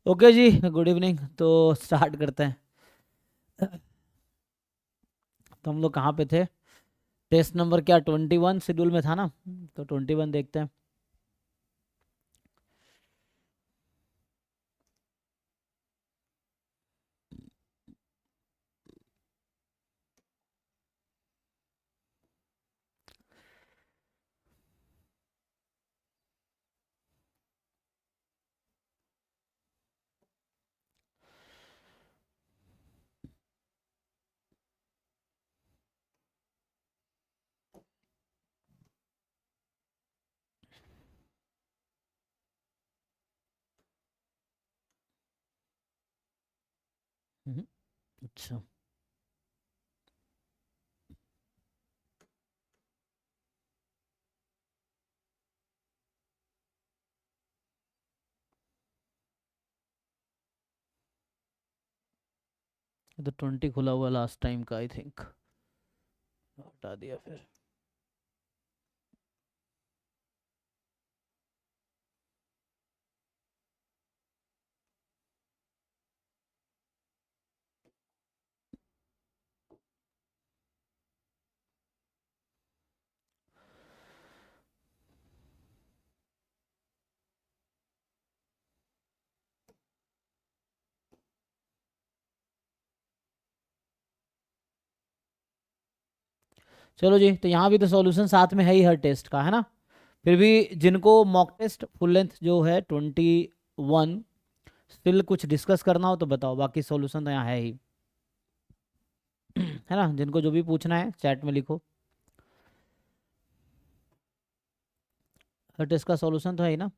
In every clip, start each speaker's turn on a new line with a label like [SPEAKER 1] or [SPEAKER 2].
[SPEAKER 1] Okay जी, good evening. तो start करते हैं। तो हम लोग कहाँ पे थे? टेस्ट नंबर क्या 21 शेड्यूल में था ना? तो 21 देखते हैं। अच्छा, ये तो 20 खुला हुआ लास्ट टाइम का, आई थिंक हटा दिया फिर। चलो जी, तो यहाँ भी तो सॉल्यूशन साथ में है ही हर टेस्ट का, है ना? फिर भी जिनको मॉक टेस्ट फुल लेंथ जो है 21 स्टिल कुछ डिस्कस करना हो तो बताओ, बाकी सॉल्यूशन तो यहाँ है ही। है ना? जिनको जो भी पूछना है चैट में लिखो। हर टेस्ट का सॉल्यूशन तो है ही ना।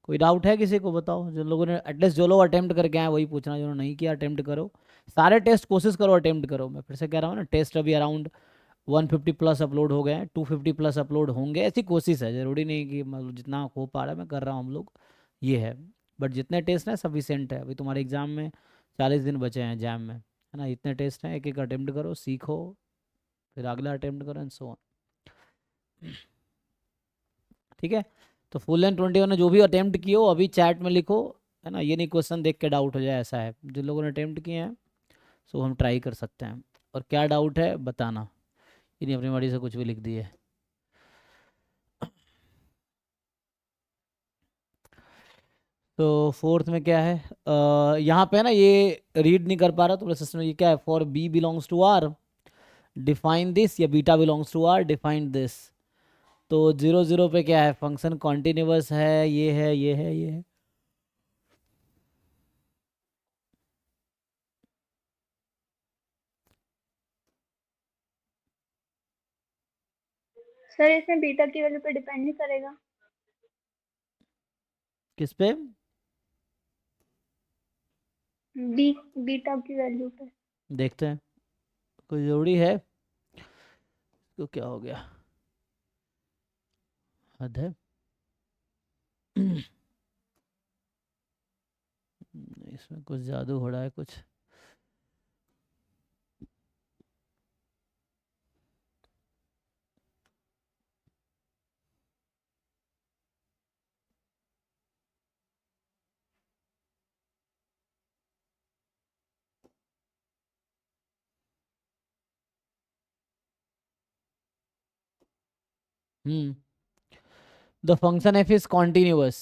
[SPEAKER 1] कोई डाउट है किसी को? बताओ, जिन लोगों ने एटलीस्ट, जो लोग अटेम्प्ट करके आए वही पूछना, जिन्होंने नहीं किया अटेम्प्ट करो। सारे टेस्ट कोशिश करो अटेम्प्ट करो। मैं फिर से कह रहा हूँ ना, टेस्ट अभी अराउंड 150 प्लस अपलोड हो गए हैं, 250 प्लस अपलोड होंगे, ऐसी कोशिश है। जरूरी नहीं कि मतलब जितना हो पा रहा है मैं कर रहा हूँ, हम लोग ये है। बट जितने टेस्ट हैं सफिशेंट है। अभी तुम्हारे एग्जाम में 40 दिन बचे हैं जैम में, है ना? इतने टेस्ट हैं, एक एक अटेम्प्ट करो, सीखो, फिर अगला अटेम्प्ट करो एंड सो ऑन। ठीक है? तो फुल एंड 21 ने जो भी अटेम्प्ट किए हो अभी चैट में लिखो, है ना? ये नहीं क्वेश्चन देख के डाउट हो जाए, ऐसा है। जिन लोगों ने अटेम्प्ट किए हैं सो हम ट्राई कर सकते हैं। और क्या डाउट है बताना, ये नहीं अपनी मर्जी से कुछ भी लिख दिए। तो फोर्थ में क्या है? यहाँ पे है ना, ये रीड नहीं कर पा रहा तो सिस्टम में ये क्या है? For B belongs to R define this, या beta belongs to R define this. तो 0 0 पे क्या है? फंक्शन कॉन्टिन्यूअस है, ये है, ये है, ये है।
[SPEAKER 2] सर इसमें बीटा की वैल्यू पे डिपेंड नहीं करेगा?
[SPEAKER 1] किस पे?
[SPEAKER 2] बी बीटा की वैल्यू पे।
[SPEAKER 1] देखते हैं, कोई ज़रूरी है? तो क्या हो गया? हद है। इसमें कुछ जादू हो रहा है कुछ। Hmm the function F is continuous.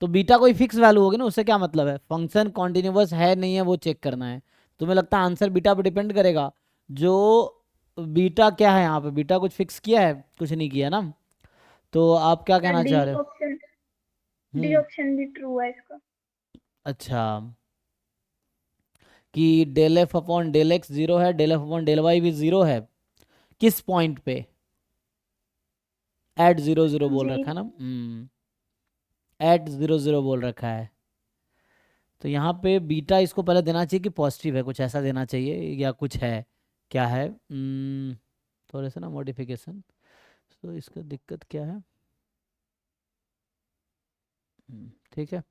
[SPEAKER 1] तो बीटा कोई फिक्स वैल्यू होगी ना, उससे क्या मतलब है? फंक्शन कॉन्टिन्यूअस है नहीं है वो चेक करना है। तुम्हें लगता है आंसर बीटा पे डिपेंड करेगा? जो बीटा क्या है यहाँ पे, बीटा कुछ फिक्स किया है? कुछ नहीं किया ना। तो आप क्या
[SPEAKER 2] सर
[SPEAKER 1] कहना चाह रहे हो?
[SPEAKER 2] डी
[SPEAKER 1] हम्म
[SPEAKER 2] ऑप्शन भी ट्रू है इसका।
[SPEAKER 1] अच्छा, कि del F upon del X zero है, del F upon del Y भी जीरो है, किस पॉइंट पे? एट 0 0 बोल
[SPEAKER 2] जी।
[SPEAKER 1] रखा है ना। एट 0 0 बोल रखा है। तो यहाँ पे बीटा इसको पहले देना चाहिए कि पॉजिटिव है, कुछ ऐसा देना चाहिए, या कुछ है? क्या है? थोड़े से ना मॉडिफिकेशन। तो इसका दिक्कत क्या है? ठीक है,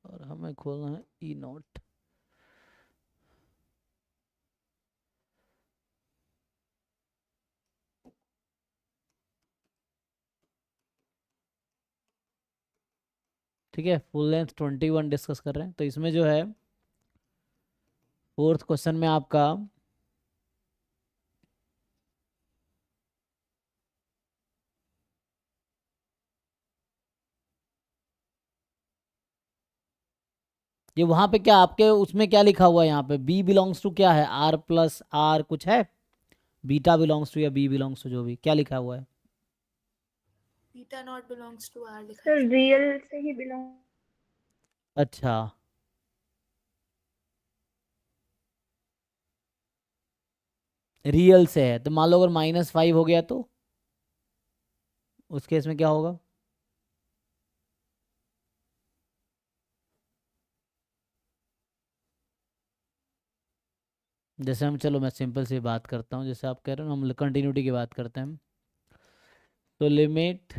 [SPEAKER 1] और हमें खोलना है ई नोट। ठीक है, फुल लेंथ 21 डिस्कस कर रहे हैं। तो इसमें जो है फोर्थ क्वेश्चन में आपका ये वहां पे क्या आपके उसमें क्या लिखा हुआ है, यहाँ पे बी बिलोंग्स टू क्या है, आर प्लस आर कुछ है, बीटा बिलोंग्स टू या बी बिलोंग्स टू, जो भी क्या लिखा हुआ है।
[SPEAKER 3] Beta not belongs to R लिखा
[SPEAKER 2] सर
[SPEAKER 3] है।
[SPEAKER 2] रियल से ही बिलोंग।
[SPEAKER 1] अच्छा, रियल से है तो मान लो अगर -5 हो गया तो उस केस में क्या होगा। जैसे हम, चलो मैं सिंपल सी बात करता हूँ, जैसे आप कह रहे हो ना, हम कंटिन्यूटी की बात करते हैं। तो limit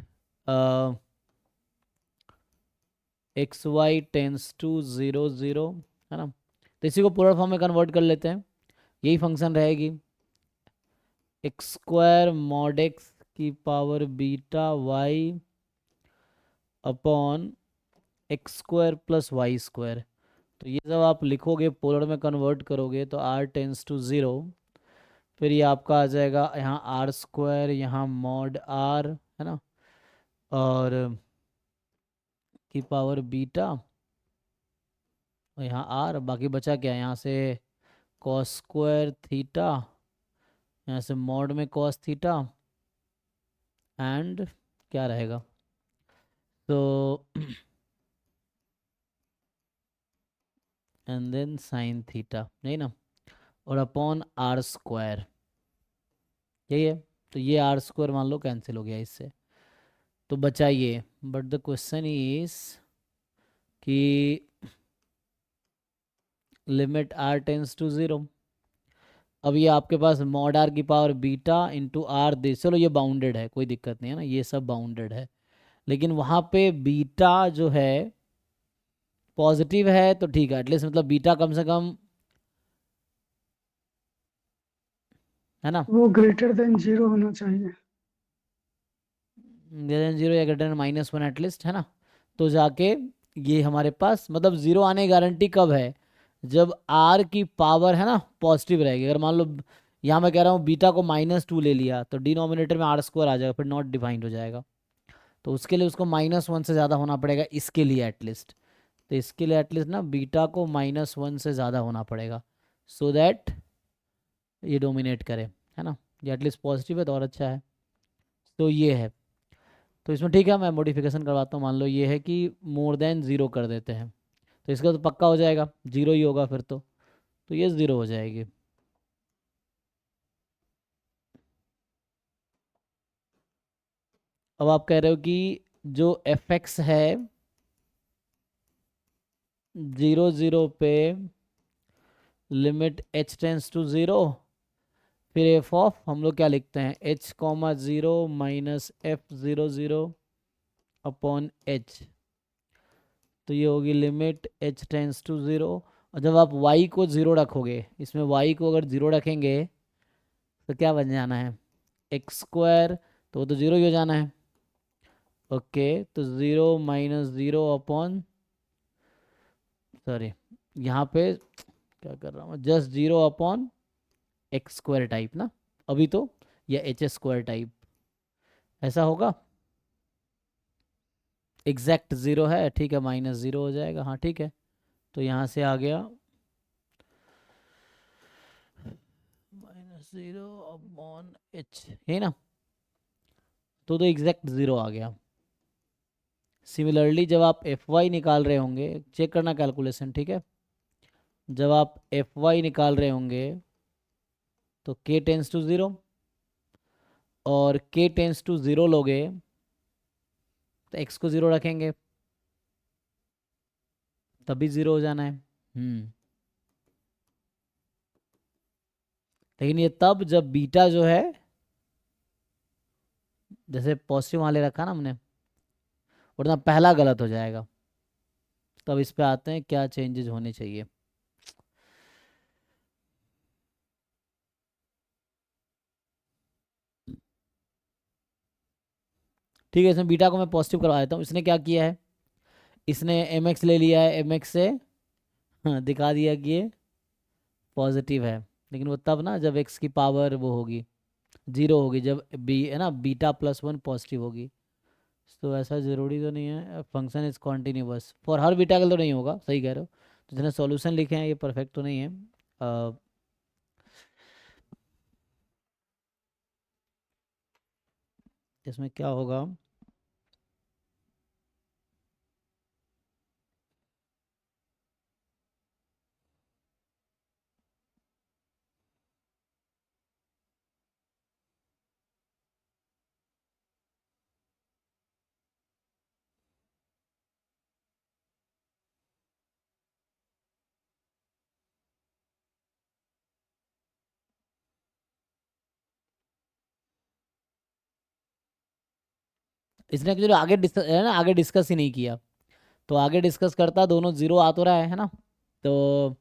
[SPEAKER 1] x y tends to 0 0, है ना। तो इसी को पूरा फॉर्म में कन्वर्ट कर लेते हैं। यही फंक्शन रहेगी, एक्स स्क्वायर मॉड एक्स की power beta y upon x square plus y square. तो ये जब आप लिखोगे पोलर में कन्वर्ट करोगे तो r टेंस टू 0, फिर ये आपका आ जाएगा यहाँ आर स्क्वायर, यहाँ मॉड आर, है ना, और की पावर बीटा, और यहाँ आर, बाकी बचा क्या है यहाँ से कॉस स्क्वायर थीटा, यहाँ से मॉड में कॉस थीटा, एंड क्या रहेगा तो एंड देन साइन थीटा, नहीं ना, और अपॉन आर स्क्वायर, यही है। तो ये आर स्क्वायर मान लो कैंसिल हो गया इससे, तो बचा ये। बट द क्वेश्चन इज कि लिमिट r टेंस टू 0। अब ये आपके पास मॉड आर की पावर बीटा इंटू आर दे, चलो ये बाउंडेड है, कोई दिक्कत नहीं है ना, ये सब बाउंडेड है। लेकिन वहाँ पे बीटा जो है पॉजिटिव है तो ठीक है, एटलीस्ट मतलब बीटा कम से कम, है ना,
[SPEAKER 4] वो ग्रेटर देन 0 होना चाहिए।
[SPEAKER 1] ग्रेटर देन 0 या ग्रेटर देन -1 एटलीस्ट, है ना। तो जाके ये हमारे पास मतलब 0 आने की गारंटी कब है, जब आर की पावर, है ना, पॉजिटिव रहेगी। अगर मान लो यहाँ मैं कह रहा हूँ बीटा को -2 ले लिया तो डिनोमिनेटर में आर स्क्वायर आ जाएगा, फिर नॉट डिफाइंड हो जाएगा। तो उसके लिए उसको -1 से ज़्यादा होना पड़ेगा, इसके लिए एटलीस्ट। तो इसके लिए एटलीस्ट ना बीटा को -1 से ज़्यादा होना पड़ेगा, सो दैट ये डोमिनेट करे, है ना। ये एटलीस्ट पॉजिटिव है तो और अच्छा है। तो ये है, तो इसमें ठीक है, मैं मॉडिफिकेशन करवाता हूँ। मान लो ये है कि मोर देन 0 कर देते हैं, तो इसका तो पक्का हो जाएगा, 0 ही होगा फिर तो ये 0 हो जाएगी। अब आप कह रहे हो कि जो एफ एक्स है 0 0 पे लिमिट h टेंस टू 0, फिर एफ ऑफ हम लोग क्या लिखते हैं, h comma 0 minus f(0 0) upon h। तो ये होगी लिमिट h टेंस टू 0। और जब आप y को 0 रखोगे, इसमें y को अगर 0 रखेंगे तो क्या बन जाना है, एक्स स्क्वायर, तो वो तो 0 ही हो जाना है। ओके, तो 0 माइनस 0 अपॉन, सॉरी यहाँ पे क्या कर रहा हूँ, just 0 upon x square type ना, अभी तो, या एच स्क्वायर टाइप, ऐसा होगा। एग्जैक्ट 0 है, ठीक है, -0 हो जाएगा, हाँ ठीक है। तो यहाँ से आ गया -0 अपॉन एच, है ना। तो एग्जैक्ट 0 आ गया। सिमिलरली जब आप एफ वाई निकाल रहे होंगे, चेक करना कैलकुलेशन, ठीक है, जब आप एफ वाई निकाल रहे होंगे तो k टेंस टू 0, और k टेंस टू 0 लोगे तो x को 0 रखेंगे, तभी 0 हो जाना है। लेकिन ये तब जब बीटा जो है, जैसे पॉजिटिव वाले रखा ना हमने, वरना पहला गलत हो जाएगा। तो अब इस पे आते हैं क्या चेंजेस होने चाहिए। ठीक है, इसमें बीटा को मैं पॉजिटिव करवा देता हूँ। इसने क्या किया है, इसने एम एक्स ले लिया है, एम एक्स से हाँ, दिखा दिया कि ये पॉजिटिव है, लेकिन वो तब ना जब एक्स की पावर वो होगी, जीरो होगी, जब बी है ना बीटा प्लस वन पॉजिटिव होगी। तो ऐसा ज़रूरी तो नहीं है, function is continuous for her beta के लिए तो नहीं होगा, सही कह रहे हो। तो जितने सॉल्यूशन लिखे हैं ये परफेक्ट तो नहीं है। अ, इसमें क्या होगा, इसने जो आगे है ना, आगे डिस्कस ही नहीं किया। तो आगे डिस्कस करता, दोनों जीरो आ तो रहा है ना। तो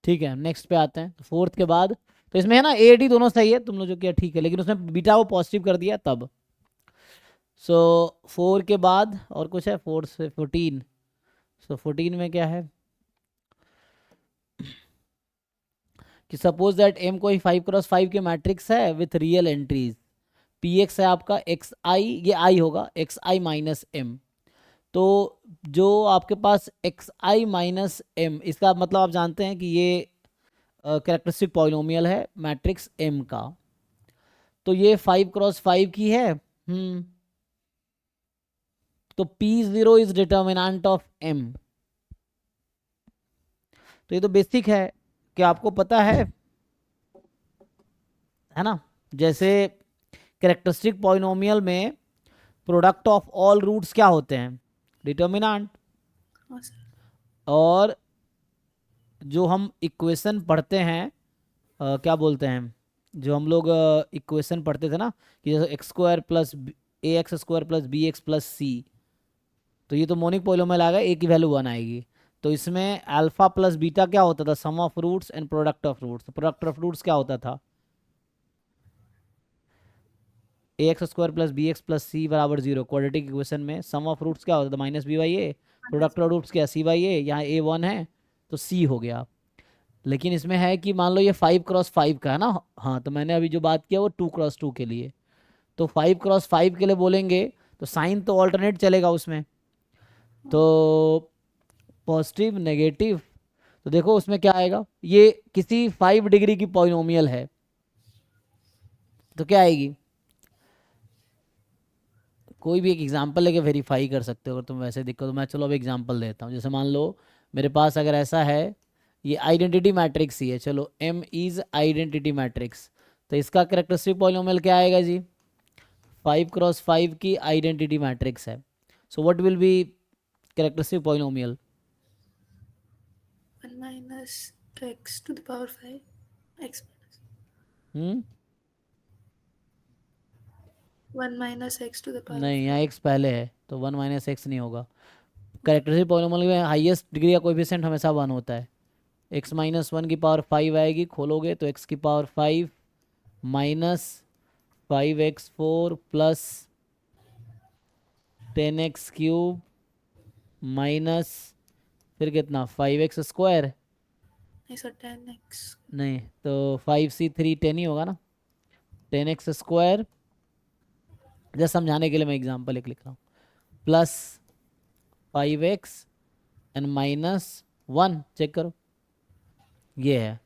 [SPEAKER 1] ठीक है, नेक्स्ट पे आते हैं। तो फोर्थ के बाद तो इसमें है ना ए डी दोनों सही है, तुम लोग जो किया ठीक है, लेकिन उसने बीटा को पॉजिटिव कर दिया तब। सो फोर के बाद और कुछ है, फोर से 14। सो 14 में क्या है कि सपोज दैट एम कोई 5x5 के मैट्रिक्स है with real entries, P x है आपका एक्स आई, ये आई होगा एक्स आई माइनस एम। तो जो आपके पास एक्स आई माइनस एम, इसका मतलब आप जानते हैं कि ये कैरेक्टरिस्टिक पॉलिनोमियल है मैट्रिक्स एम का। तो ये 5x5 की है। तो P0 is determinant of M। तो ये तो बेसिक है कि आपको पता है ना, जैसे कैरेक्टरिस्टिक पॉलिनोमियल में प्रोडक्ट ऑफ ऑल रूट्स क्या होते हैं, डिटर्मिनेंट।
[SPEAKER 3] हाँ सर।
[SPEAKER 1] और जो हम इक्वेशन पढ़ते हैं, क्या बोलते हैं, जो हम लोग इक्वेशन पढ़ते थे ना, कि जैसे X square plus A X square plus B X plus C, तो ये तो मोनिक पॉलिनोमियल आएगा, ए की वैल्यू 1 आएगी। तो इसमें अल्फा प्लस बीटा क्या होता था, sum of roots and product of roots. Product of roots क्या होता था, A X square plus B X plus C बराबर जीरो। क्वाड्रेटिक इक्वेशन में सम ऑफ रूट्स क्या होता था, minus b by a. Product of roots क्या, सी बाई ए, यहाँ ए 1 है तो सी हो गया। लेकिन इसमें है कि मान लो ये 5x5 का है ना, हाँ, तो मैंने अभी जो बात किया वो 2x2 के लिए। तो 5x5 के लिए बोलेंगे तो साइन तो ऑल्टरनेट चलेगा उसमें, तो पॉजिटिव नेगेटिव। तो देखो उसमें क्या आएगा, ये किसी 5 डिग्री की पॉलिनोमियल है तो क्या आएगी, कोई भी एक एग्जांपल लेके वेरीफाई कर सकते हो अगर तुम वैसे दिक्कत। तो मैं चलो अब एग्जांपल देता हूँ। जैसे मान लो मेरे पास अगर ऐसा है, ये आइडेंटिटी मैट्रिक्स ही है, चलो एम इज आइडेंटिटी मैट्रिक्स। तो इसका कैरेक्टरिस्टिक पॉलिनोमियल क्या आएगा जी, 5x5 की आइडेंटिटी मैट्रिक्स है। So what will be characteristic polynomial,
[SPEAKER 3] 1 minus x to the power 5 x minus
[SPEAKER 1] hmm
[SPEAKER 3] 1 minus x to the power
[SPEAKER 1] नहीं,
[SPEAKER 3] 5.
[SPEAKER 1] यहाँ एक्स पहले है तो 1 माइनस एक्स नहीं होगा। कैरेक्टरिस्टिक पॉलिनोमियल में हाईएस्ट डिग्री का कोएफिशिएंट हमेशा 1 होता है। x माइनस 1 की पावर 5 आएगी, खोलोगे तो x की power 5 minus 5x4 plus 10x cube minus फिर कितना 5x स्क्वायर,
[SPEAKER 3] नहीं सर 10x।
[SPEAKER 1] नहीं तो 5c3 10 ही होगा ना, 10x स्क्वायर। जस्ट समझाने के लिए मैं एग्जांपल एक लिख रहा हूँ, plus 5x and minus 1, check करो ये है।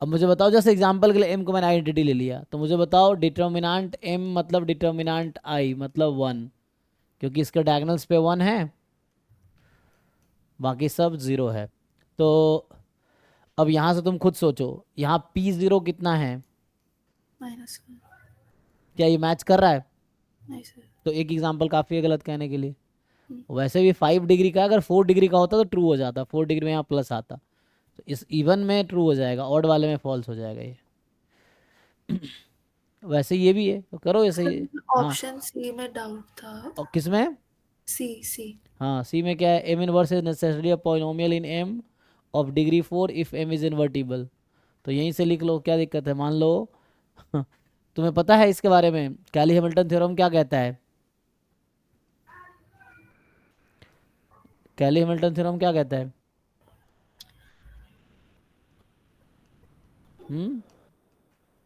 [SPEAKER 1] अब मुझे बताओ, जैसे एग्जांपल के लिए m को मैंने आइडेंटिटी ले लिया, तो मुझे बताओ डिटर्मिनेंट m मतलब डिटर्मिनेंट i मतलब 1, क्योंकि इसके डायगोनल्स पे 1 है, बाकी सब 0 है। तो अब यहाँ से तुम खुद सोचो, यहाँ p0 कितना है,
[SPEAKER 3] -1।
[SPEAKER 1] क्या ये मैच कर रहा है?
[SPEAKER 3] नहीं सर।
[SPEAKER 1] तो एक एग्जांपल काफ़ी है गलत कहने के लिए।
[SPEAKER 3] हम्म।
[SPEAKER 1] वैसे भी 5 डिग्री का, अगर 4 डिग्री का होता तो ट्रू हो जाता, 4 डिग्री में यहाँ प्लस आता, तो इस इवन में ट्रू हो जाएगा, ऑड वाले में फॉल्स हो जाएगा ये। वैसे ये भी है, तो करो ऐसे ही। हाँ,
[SPEAKER 3] ऑप्शन सी में डाउट था।
[SPEAKER 1] और किस में?
[SPEAKER 3] सी।
[SPEAKER 1] हाँ, सी में क्या है, m inverse is necessary a polynomial in m of degree 4 if m is invertible. तो यहीं से लिख लो, क्या दिक्कत है। मान लो तुम्हें पता है इसके बारे में, कैली हैमिल्टन थ्योरम क्या कहता है? कैली हैमिल्टन थ्योरम क्या कहता है?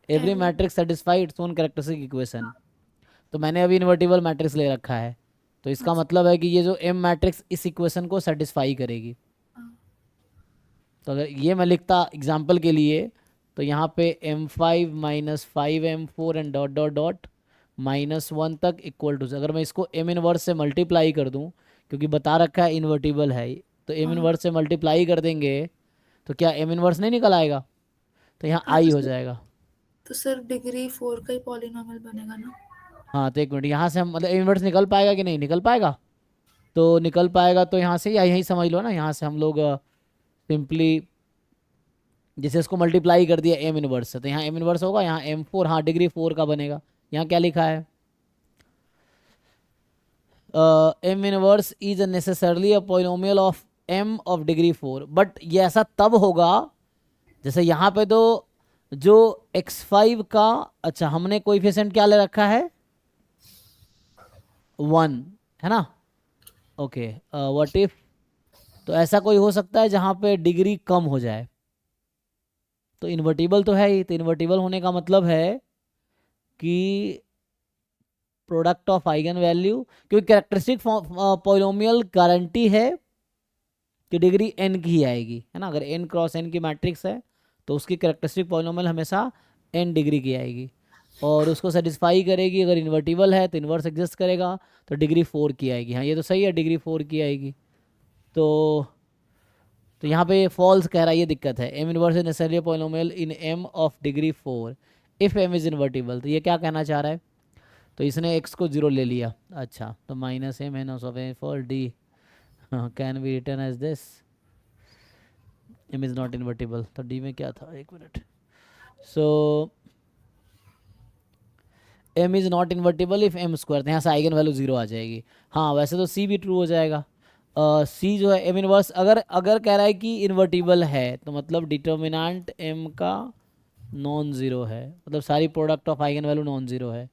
[SPEAKER 1] Every
[SPEAKER 3] M
[SPEAKER 1] matrix satisfy its own characteristic equation. तो मैंने अभी इन्वर्टिबल मैट्रिक्स ले रखा है, तो इसका मतलब है कि ये जो m मैट्रिक्स इस इक्वेशन को सेटिस्फाई करेगी। तो अगर ये मैं लिखता एग्जाम्पल के लिए, तो यहाँ पे m5 minus 5m4 and dot dot dot -1 तक इक्वल टू, अगर मैं इसको m इनवर्स से मल्टीप्लाई कर दूँ, क्योंकि बता रखा है इन्वर्टिबल है, तो m इनवर्स से मल्टीप्लाई कर देंगे तो क्या m इनवर्स नहीं निकल आएगा? तो यहाँ
[SPEAKER 3] हाँ,
[SPEAKER 1] i हो जाएगा।
[SPEAKER 3] तो सर डिग्री 4 का ही पॉलिनोमियल बनेगा ना।
[SPEAKER 1] हाँ, तो एक मिनट, यहाँ से हम मतलब इन्वर्स निकल पाएगा कि नहीं निकल पाएगा? तो निकल पाएगा, तो यहाँ से या यहीं समझ लो ना, यहाँ से हम लोग सिंपली जैसे इसको मल्टीप्लाई कर दिया m इनवर्स से, तो यहाँ m इनवर्स होगा, यहाँ m4, हाँ डिग्री 4 का बनेगा। यहाँ क्या लिखा है, m inverse is necessarily a polynomial of m of degree 4, but ये ऐसा तब होगा जैसे यहाँ पे तो जो x5 का, अच्छा हमने कोएफिशिएंट क्या ले रखा है, 1 है ना, ओके। व्हाट इफ, तो ऐसा कोई हो सकता है जहाँ पे डिग्री कम हो जाए, तो इन्वर्टिबल तो है ही, तो इन्वर्टिबल होने का मतलब है कि प्रोडक्ट ऑफ आइगन वैल्यू, क्योंकि कैरेक्टरिस्टिक पॉलिनोमियल गारंटी है कि डिग्री n की ही आएगी, है ना। अगर n क्रॉस n की मैट्रिक्स है तो उसकी कैरेक्टरिस्टिक पॉलिनोमियल हमेशा n डिग्री की आएगी, और उसको सेटिस्फाई करेगी। अगर इन्वर्टिबल है तो इन्वर्स एग्जिस्ट करेगा, तो डिग्री 4 की आएगी। हाँ, ये तो सही है, डिग्री 4 की आएगी। तो यहाँ पे फॉल्स कह रहा है, ये दिक्कत है। m inverse is necessary polynomial in m of degree 4 if m is invertible. तो ये क्या कहना चाह रहा है, तो इसने x को 0 ले लिया, अच्छा, तो minus m n of m for d can be return as this, m is not invertible. तो d में क्या था, एक minute, so m is not invertible if m square, यहाँ से आइगन वैल्यू 0 आ जाएगी। हाँ, वैसे तो c भी ट्रू हो जाएगा। c जो है m इनवर्स, अगर कह रहा है कि इन्वर्टिबल है, तो मतलब डिटर्मिनेंट m का नॉन ज़ीरो है, मतलब सारी product of eigen value non zero है।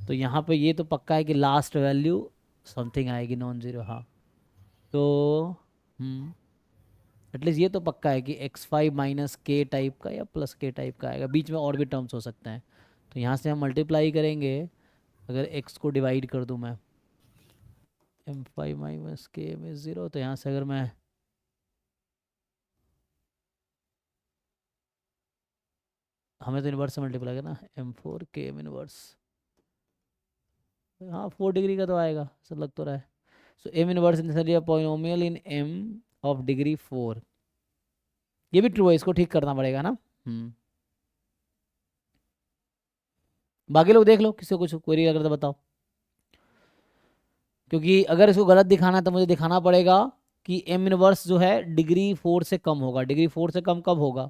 [SPEAKER 1] तो यहाँ पे ये तो पक्का है कि लास्ट वैल्यू समथिंग आएगी नॉन ज़ीरो। हाँ, तो एटलीस्ट ये तो पक्का है कि x5 माइनस k टाइप का या प्लस k टाइप का आएगा, बीच में और भी टर्म्स हो सकते हैं। तो यहाँ से हम मल्टीप्लाई करेंगे, अगर x को डिवाइड कर दूँ मैं, m5 माइनस k में 0, तो यहाँ से अगर मैं हमें तो इन्वर्स से मल्टीप्लाई करना, m4 k इनवर्स, हाँ 4 डिग्री का तो आएगा, सब लग तो रहा है। सो m inverse necessary polynomial in m of degree 4, ये भी ट्रू है, इसको ठीक करना पड़ेगा ना। बाकी लोग देख लो, किसी को कुछ क्वेरी अगर तो बताओ, क्योंकि अगर इसको गलत दिखाना है तो मुझे दिखाना पड़ेगा कि m इनवर्स जो है डिग्री 4 से कम होगा। डिग्री 4 से कम कब होगा,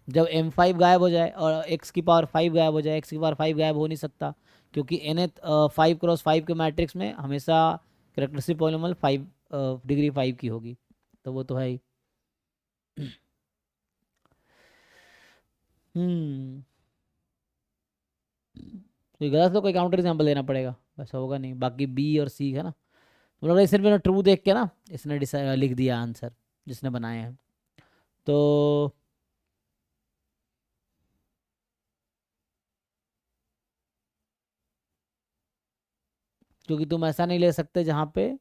[SPEAKER 1] जब m5 गायब हो जाए और x की पावर 5 गायब हो जाए। x की पावर 5 गायब हो नहीं सकता, क्योंकि nth 5 क्रॉस 5 के मैट्रिक्स में हमेशा कैरेक्टरिस्टिक पॉलिनोमियल 5 डिग्री 5 की होगी, तो वो तो है ही। हम्म तो गलत तो कोई काउंटर एग्जाम्पल देना पड़ेगा, वैसा होगा नहीं। बाकी बी और सी है ना, मतलब इस सिर्फ ट्रू देख के ना इसने लिख दिया आंसर जिसने बनाए हैं। तो क्योंकि तुम ऐसा नहीं ले सकते जहाँ पे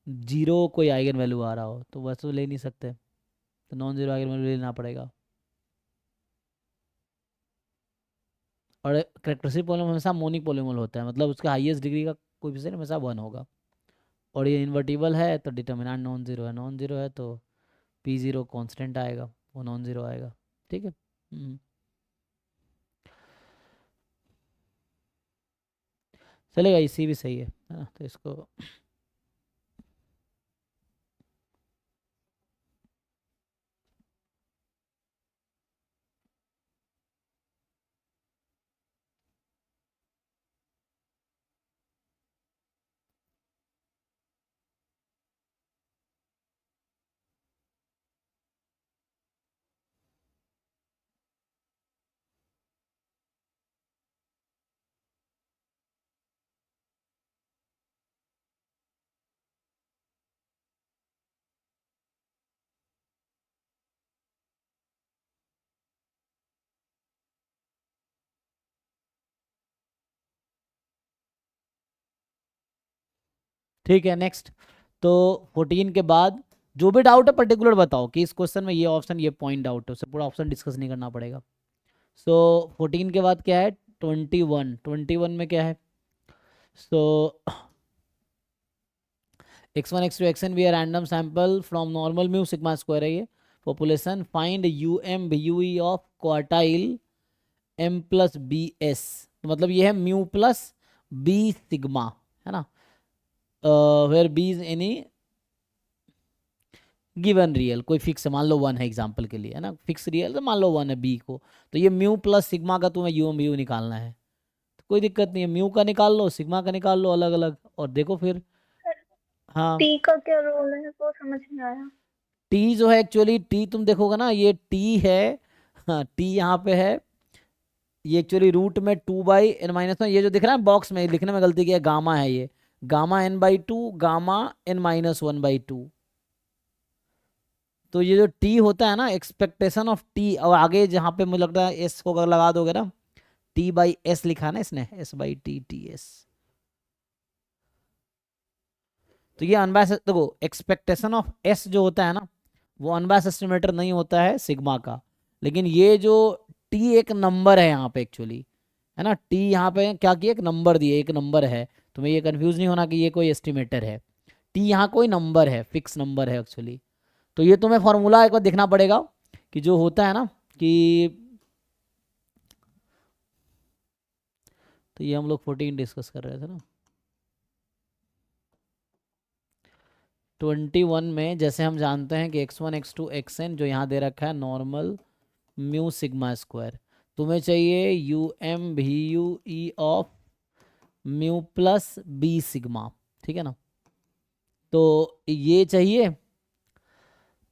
[SPEAKER 1] जीरो कोई आइगन वैल्यू आ रहा हो, तो वैसे तो ले नहीं सकते, तो नॉन जीरो आइगन वैल्यू लेना पड़ेगा। और करेक्टरिस्टिक पॉलीनोमियल हमेशा मोनिक पॉलीनोमियल होता है, मतलब उसका हाईएस्ट डिग्री का कोएफिशिएंट हमेशा 1 होगा। और ये इन्वर्टिबल है तो डिटर्मिनेंट नॉन जीरो है, नॉन जीरो है तो पी जीरो कॉन्स्टेंट आएगा, वो नॉन जीरो आएगा। ठीक है। चलेगा, इसी भी सही है ना, तो इसको ठीक है। नेक्स्ट, तो 14 के बाद जो भी डाउट है पर्टिकुलर बताओ कि इस क्वेश्चन में ये ऑप्शन ये पॉइंट डाउट है, उससे पूरा ऑप्शन डिस्कस नहीं करना पड़ेगा। सो 14 के बाद क्या है, 21। 21 में क्या है, सो x1 x2 xn भी random sample from normal mu sigma square है ये population, find UM VUE of quartile M plus b s, मतलब ये है म्यू प्लस बी सिग्मा, है ना, where b is any given real, कोई fix मान लो 1 है एग्जांपल के लिए, है ना, फिक्स रियल तो मान लो 1 है बी को, तो ये म्यू प्लस सिग्मा का तुम्हें UM VUE निकालना है, तो कोई दिक्कत नहीं है, म्यू का निकाल लो, सिग्मा का निकाल लो अलग अलग, और देखो फिर। हाँ,
[SPEAKER 2] टी का क्या रोल है वो समझ नहीं आया।
[SPEAKER 1] टी जो है एक्चुअली, टी तुम देखोगे ना ये टी है, हाँ टी यहाँ पे है, ये एक्चुअली रूट में 2/n-1, ये जो दिख रहा है बॉक्स में लिखने में गलती किया, गामा है ये, गामा n/2 गामा n-1/2। तो ये जो टी होता है ना, एक्सपेक्टेशन ऑफ टी, और आगे जहाँ पे मुझे लगता है एस को अगर लगा दोगे ना, T/S लिखा है ना इसने, S/T/TS, तो ये अनबायस, देखो एक्सपेक्टेशन ऑफ एस जो होता है ना वो अनबायस एस्टिमेटर नहीं होता है सिग्मा का, लेकिन ये जो टी एक नंबर है यहाँ पे एक्चुअली, है ना, टी यहाँ पे क्या किया, एक नंबर दिए, एक नंबर है, तुम्हें ये कंफ्यूज नहीं होना कि ये कोई एस्टिमेटर है, टी यहाँ कोई नंबर है, फिक्स नंबर है एक्चुअली। तो ये तुम्हें फॉर्मूला एक बार देखना पड़ेगा कि जो होता है ना कि, तो ये हम लोग 14 डिस्कस कर रहे थे ना, 21 में जैसे हम जानते हैं कि x1 x2 xn जो यहाँ दे रखा है नॉर्मल म्यू सिग्मा स्क्वायर, तुम्हें चाहिए UM VUE of mu plus b sigma, ठीक है ना, तो ये चाहिए,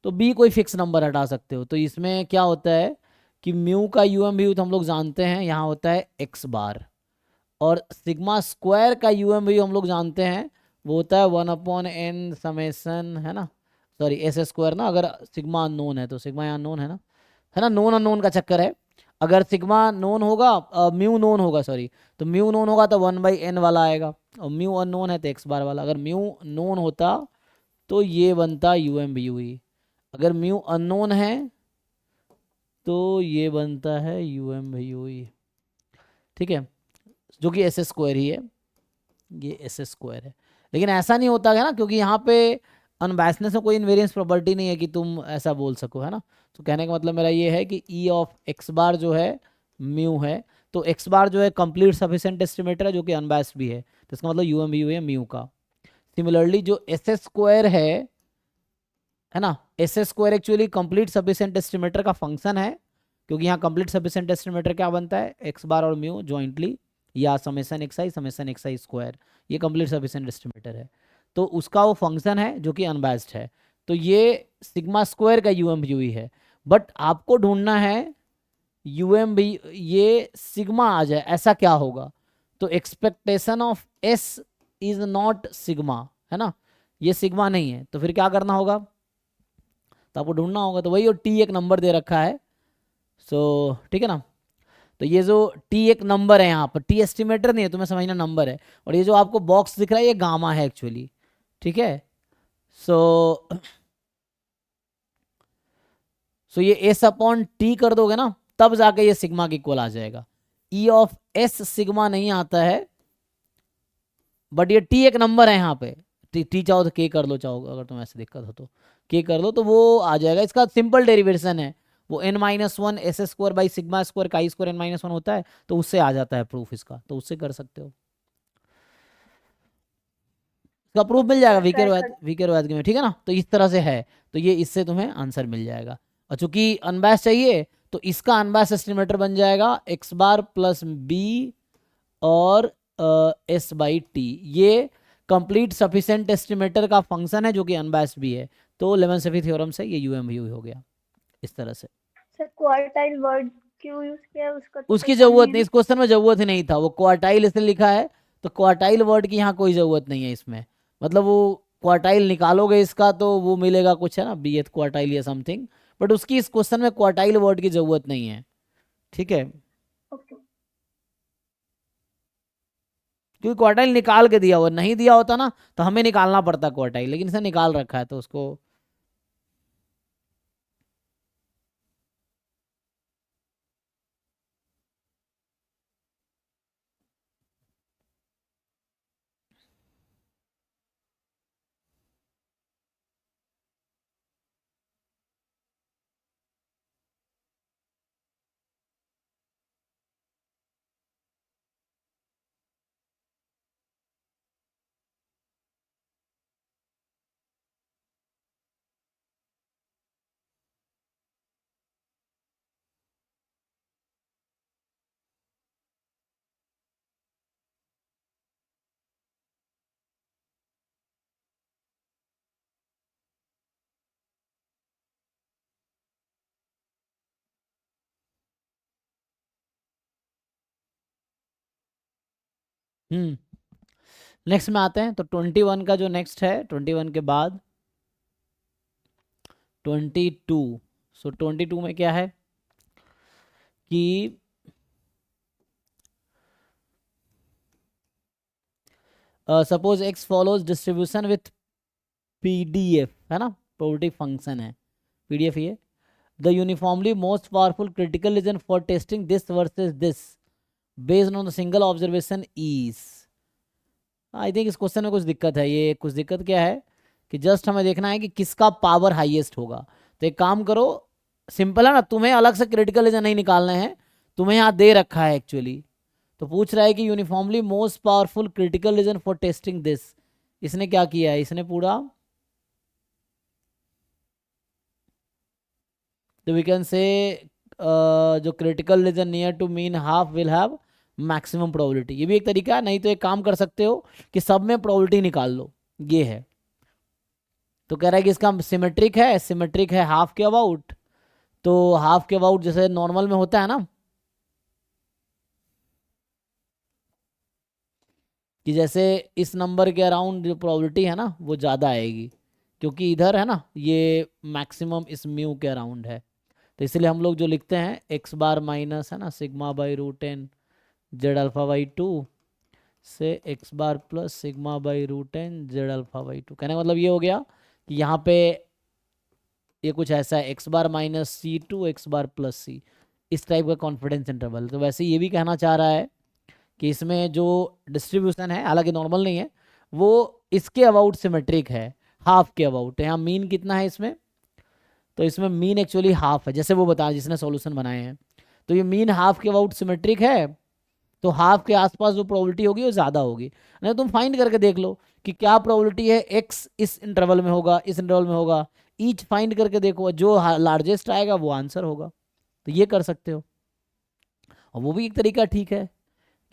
[SPEAKER 1] तो बी कोई फिक्स नंबर हटा सकते हो, तो इसमें क्या होता है कि म्यू का UM VUE तो हम लोग जानते हैं यहाँ होता है x बार, और सिग्मा स्क्वायर का UM VUE हम लोग जानते हैं वो होता है 1/n समेसन, है ना, सॉरी एस स्क्वायर ना, अगर सिग्मा अननोन है तो सिग्मा यहाँ नोन है ना, नोन अननोन का चक्कर है, अगर सिग्मा नोन होगा म्यू नोन होगा, सॉरी, तो म्यू नोन होगा तो 1/n वाला आएगा, और म्यू अननोन है तो x बार वाला, अगर म्यू नोन होता तो ये बनता UM VUE, अगर म्यू अननोन है तो ये बनता है UM VUE, ठीक है, जो कि एस स्क्वायर ही है, ये एस स्क्वायर है, लेकिन ऐसा नहीं होता है ना, क्योंकि यहाँ पे अनबायसनेस में कोई इनवेरियंस प्रॉपर्टी नहीं है कि तुम ऐसा बोल सको, है ना, तो कहने का मतलब मेरा ये है कि ई ऑफ एक्स बार जो है म्यू है, तो एक्स बार जो है कंप्लीट सफिशिएंट एस्टिमेटर है जो कि अनबायस्ड भी है, तो इसका मतलब UM VUE है म्यू का। सिमिलरली जो एस स्क्वायर है ना, S square actually complete sufficient estimator का फंक्शन है, क्योंकि यहाँ कंप्लीट सफिशिएंट एस्टिमेटर क्या बनता है, एक्स बार और म्यू ज्वाइंटली, या समेसन एक्स आई स्क्वायर, ये कंप्लीट सफिशिएंट एस्टिमेटर है। तो उसका वो फंक्शन है जो कि अनबायस्ड है। तो ये सिग्मा स्क्वायर का यूएम भी हुई है, बट आपको ढूंढना है यूएम भी ये सिग्मा आ जाए ऐसा क्या होगा। तो expectation of S is not sigma, है ना, ये सिग्मा नहीं है, तो फिर क्या करना होगा, तो आपको ढूंढना होगा। तो वही, और टी एक नंबर दे रखा है, सो ठीक है ना। तो ये जो टी एक नंबर है, यहाँ पर टी एस्टिमेटर नहीं है, तुम्हें समझना नंबर है, और ये जो आपको बॉक्स दिख रहा है ये गामा है एक्चुअली, ठीक है। सो ये एस अपॉन टी कर दोगे ना, तब जाके ये सिग्मा के इक्वल आ जाएगा। ई ऑफ एस सिग्मा नहीं आता है, बट ये टी एक नंबर है यहाँ पे। टी चाहो तो के कर लो, चाहो अगर तुम्हें ऐसे दिक्कत हो तो के कर लो, तो वो आ जाएगा। इसका सिंपल डेरिवेशन है, वो n minus one S square by sigma square chi square n minus one होता है, तो उससे आ जाता है प्रूफ इसका, तो उससे कर सकते हो। इसका प्रूफ मिल जाएगा
[SPEAKER 2] ट्राई
[SPEAKER 1] वीके रोयात में, ठीक है ना। तो इस तरह से है, तो ये इससे तुम्हें आंसर मिल जाएगा। और चूंकि अनबैस चाहिए, तो इसका अनबैस एस्टिमेटर बन जाएगा एक्स बार प्लस बी और एस बाई टी। ये कंप्लीट सफिशिएंट एस्टिमेटर का फंक्शन है जो कि अनबैस्ड भी है। तो लेवेंसफी थ्योरम से ये यूएम भी हो गया इस तरह से।
[SPEAKER 2] सर क्वार्टाइल वर्ड क्यों यूज किया है, उसका तो
[SPEAKER 1] उसकी
[SPEAKER 2] पता
[SPEAKER 1] जरूरत
[SPEAKER 2] है
[SPEAKER 1] नहीं, इस
[SPEAKER 2] ना।
[SPEAKER 1] क्वेश्चन में जरूरत ही नहीं था, वो क्वार्टाइल इसलिए लिखा है, तो क्वार्टाइल वर्ड की यहाँ कोई जरूरत नहीं है इसमें। मतलब वो क्वार्टाइल निकालोगे इसका तो वो मिलेगा कुछ, है ना, बी एथ क्वार्टाइल या समथिंग, बट उसकी इस क्वेश्चन में क्वार्टाइल वर्ड की जरूरत नहीं है, ठीक है।
[SPEAKER 2] ओके।
[SPEAKER 1] क्योंकि क्वार्टाइल निकाल के दिया हुआ, नहीं दिया होता ना तो हमें निकालना पड़ता क्वार्टाइल, लेकिन इसे निकाल रखा है तो उसको। नेक्स्ट में आते हैं, तो 21 का जो नेक्स्ट है, 21 के बाद 22। सो 22 में क्या है कि suppose x follows distribution with PDF, है ना, प्रोबेबिलिटी फंक्शन है पीडीएफ ये। The uniformly most powerful critical reason for testing this versus this based on the single observation is. I think इस क्वेश्चन में कुछ दिक्कत है। ये कुछ दिक्कत क्या है कि जस्ट हमें देखना है कि किसका पावर हाईएस्ट होगा। तो एक काम करो, सिंपल है ना, तुम्हें अलग से क्रिटिकल रीजन नहीं निकालना है, तुम्हें यहाँ दे रखा है एक्चुअली। तो पूछ रहा है कि uniformly most powerful critical reason for testing this. इसने क्या किया है, इसने पूरा, तो वी कैन से जो critical region near to mean half will have maximum probability. ये भी एक तरीका है, नहीं तो एक काम कर सकते हो कि सब में प्रोबेबिलिटी निकाल लो, ये है। तो कह रहा है कि इसका सिमेट्रिक है हाफ के अबाउट। तो हाफ के अबाउट जैसे नॉर्मल में होता है ना, कि जैसे इस नंबर के अराउंड जो प्रोबेबिलिटी है ना वो ज़्यादा आएगी, क्योंकि इधर है ना ये मैक्सिमम इस म्यू के अराउंड है। तो इसलिए हम लोग जो लिखते हैं एक्स बार माइनस, है ना, sigma by root N Z alpha by two से X bar plus sigma by root N Z alpha by two. कहने का मतलब ये हो गया कि यहाँ पे ये कुछ ऐसा है, X bar minus C two X bar plus C, इस टाइप का कॉन्फिडेंस इंटरवल। तो वैसे ये भी कहना चाह रहा है कि इसमें जो डिस्ट्रीब्यूशन है, हालांकि नॉर्मल नहीं है, वो इसके अबाउट सिमेट्रिक है, हाफ के अबाउट। यहाँ मीन कितना है इसमें, तो इसमें मीन एक्चुअली हाफ है, जैसे वो बताया जिसने सॉल्यूशन बनाए हैं। तो ये मीन हाफ के अबाउट सिमेट्रिक है, तो हाफ के आसपास जो प्रोबेबिलिटी होगी वो ज़्यादा होगी। नहीं तुम फाइंड करके देख लो कि क्या प्रोबेबिलिटी है एक्स इस इंटरवल में होगा, इस इंटरवल में होगा, ईच फाइंड करके देखो, जो लार्जेस्ट आएगा वो आंसर होगा। तो ये कर सकते हो, और वो भी एक तरीका ठीक है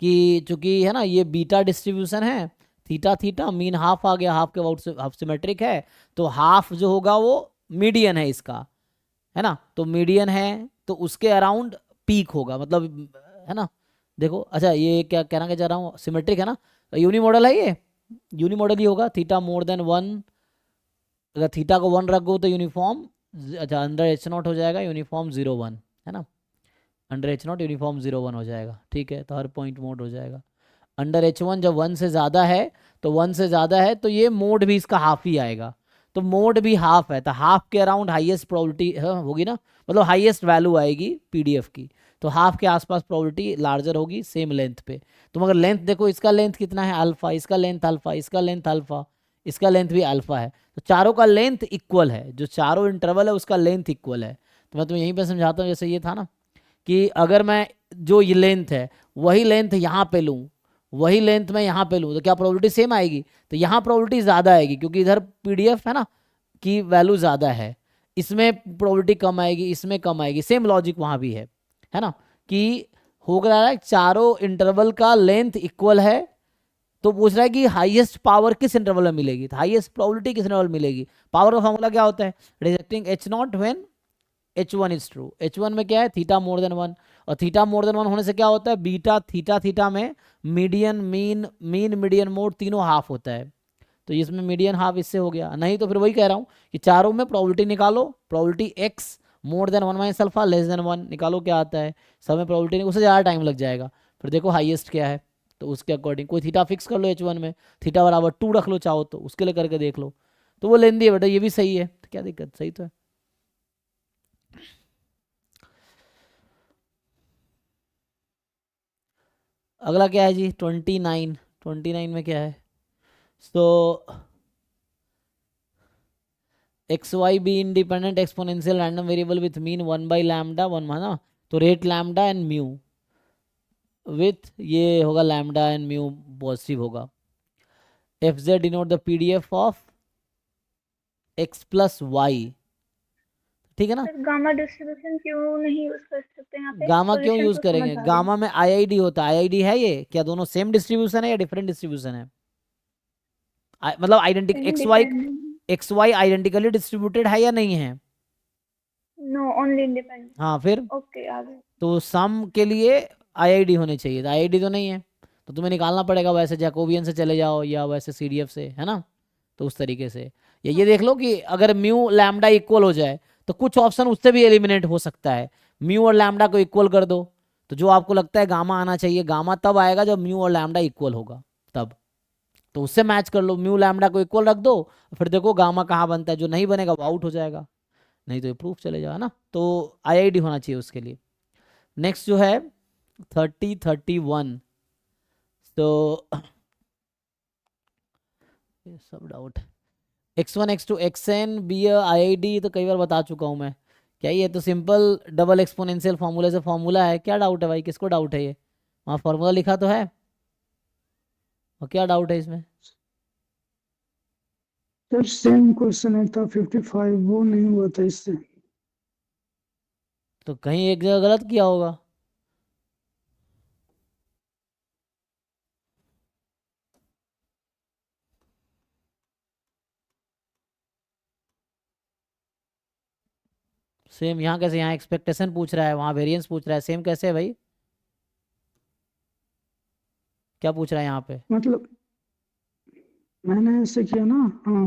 [SPEAKER 1] कि चूंकि है ना ये बीटा डिस्ट्रीब्यूशन है, थीटा थीटा मीन हाफ आ गया, हाफ के हाफ सिमेट्रिक है, तो हाफ जो होगा वो मीडियन है इसका, है ना, तो मीडियन है तो उसके अराउंड पीक होगा, मतलब है ना। देखो अच्छा ये क्या कहना क्या चाह रहा हूँ, सिमेट्रिक है ना, यूनी मॉडल है ये, यूनी मॉडल ही होगा, थीटा मोर देन 1, अगर थीटा को 1 रखो तो यूनिफॉर्म, अच्छा अंडर एच नॉट हो जाएगा यूनिफॉर्म 0 1, है ना, अंडर एच नॉट यूनिफॉर्म 0 1 हो जाएगा, ठीक है, तो हर पॉइंट मोड हो जाएगा। अंडर H1 जब 1 से ज़्यादा है, तो 1 से ज़्यादा है तो ये मोड भी इसका हाफ ही आएगा, तो मोड भी हाफ है, तो हाफ के अराउंड हाईएस्ट प्रोबेबिलिटी होगी ना, मतलब हाईएस्ट वैल्यू आएगी पीडीएफ की, तो हाफ के आसपास प्रोबेबिलिटी लार्जर होगी सेम लेंथ पे। तो मगर लेंथ देखो, इसका लेंथ कितना है अल्फा, इसका लेंथ अल्फा, इसका लेंथ अल्फा, इसका लेंथ भी अल्फा है, तो चारों का लेंथ इक्वल है, जो चारों इंटरवल है उसका लेंथ इक्वल है। तो मैं तुम्हें यहीं पर समझाता हूँ, जैसे ये था ना कि अगर मैं जो ये लेंथ है वही लेंथ यहाँ पे लूँ, वही लेंथ मैं यहाँ पे लूँ, तो क्या प्रोबेबिलिटी सेम आएगी, तो यहाँ प्रोबेबिलिटी ज़्यादा आएगी क्योंकि इधर पीडीएफ है ना की वैल्यू ज़्यादा है, इसमें प्रोबेबिलिटी कम आएगी, इसमें कम आएगी, सेम लॉजिक वहाँ भी है ना, कि हो रहा है चारों इंटरवल का लेंथ इक्वल है, तो पूछ रहा है कि हाईएस्ट पावर किस इंटरवल में मिलेगी, तो हाईएस्ट प्रोबेबिलिटी किस इंटरवल में मिलेगी। पावर का फॉर्मूला क्या होता है, rejecting H not when H1 is true, H1 में क्या है थीटा मोर देन 1, और थीटा मोर देन 1 होने से क्या होता है बीटा थीटा थीटा में मीडियन मीन मीडियन मोड तीनों हाफ होता है, तो इसमें मीडियन हाफ इससे हो गया, नहीं तो फिर वही कह रहा हूँ कि चारों में प्रोबेबिलिटी निकालो, probability x more than 1 minus alpha less than 1 निकालो, क्या आता है सब में प्रोबेबिलिटी, उससे ज़्यादा टाइम लग जाएगा, फिर देखो हाईएस्ट क्या है, तो उसके अकॉर्डिंग कोई थीटा फिक्स कर लो H1 में, थीटा बराबर 2 रख लो चाहो तो, उसके लिए करके देख लो, तो वो लेंदी है बेटा, ये भी सही है, तो क्या दिक्कत, सही तो है। अगला क्या है जी 29, 29 में क्या है, so X Y be independent exponential random variable with mean 1/λ 1 है ना, तो rate lambda and mu with ये होगा लैम्डा एंड म्यू पॉजिटिव होगा, F Z denote the PDF of X plus Y, ठीक है ना।
[SPEAKER 2] सर गामा डिस्ट्रीब्यूशन क्यों नहीं यूज कर सकते यहाँ पे?
[SPEAKER 1] गामा क्यों
[SPEAKER 2] सॉल्यूशन
[SPEAKER 1] यूज
[SPEAKER 2] तो
[SPEAKER 1] करेंगे,
[SPEAKER 2] समझ आ गया।
[SPEAKER 1] गामा में आईआईडी होता है, आईआईडी है ये, क्या दोनों सेम डिस्ट्रीब्यूशन है या डिफरेंट डिस्ट्रीब्यूशन है, मतलब identic
[SPEAKER 2] independent,
[SPEAKER 1] X Y identically distributed है या नहीं है,
[SPEAKER 2] नो ओनली इंडिपेंडेंट।
[SPEAKER 1] हाँ फिर
[SPEAKER 2] ओके आ गया।
[SPEAKER 1] तो सम के लिए आईआईडी होने चाहिए, तो आईआईडी तो नहीं है, तो तुम्हें निकालना पड़ेगा, वैसे जैकोबियन से चले जाओ या वैसे सीडीएफ से, है ना, तो उस तरीके से या ये देख लो कि अगर म्यू लैम्डा इक्वल हो जाए तो कुछ ऑप्शन उससे भी एलिमिनेट हो सकता है, म्यू और लैम्डा को इक्वल कर दो, तो जो आपको लगता है गामा आना चाहिए, गामा तब आएगा जब म्यू और लैम्डा इक्वल होगा तब, तो उससे मैच कर लो, म्यू लैम्डा को इक्वल रख दो, फिर देखो गामा कहाँ बनता है, जो नहीं बनेगा वो आउट हो जाएगा, नहीं तो ये प्रूफ चले जाएगा ना, तो आईआईडी होना चाहिए उसके लिए। नेक्स्ट जो है 31, तो ये सब doubt x1 x2 xn B IID तो कई बार बता चुका हूँ मैं, क्या ये तो सिंपल डबल एक्सपोनेंशियल फॉर्मूले से फॉर्मूला है, क्या डाउट है भाई, किसको डाउट है, ये वहाँ फॉर्मूला लिखा तो है, और क्या डाउट है इसमें,
[SPEAKER 4] सर सेम क्वेश्चन है था 55, वो नहीं हुआ था इससे।
[SPEAKER 1] तो कहीं एक जगह गलत किया होगा, सेम यहाँ कैसे, यहाँ एक्सपेक्टेशन पूछ रहा है, वहाँ वेरिएंस पूछ रहा है, सेम कैसे है भाई, क्या पूछ रहा है यहाँ पे,
[SPEAKER 4] मतलब मैंने ऐसे किया ना, हाँ,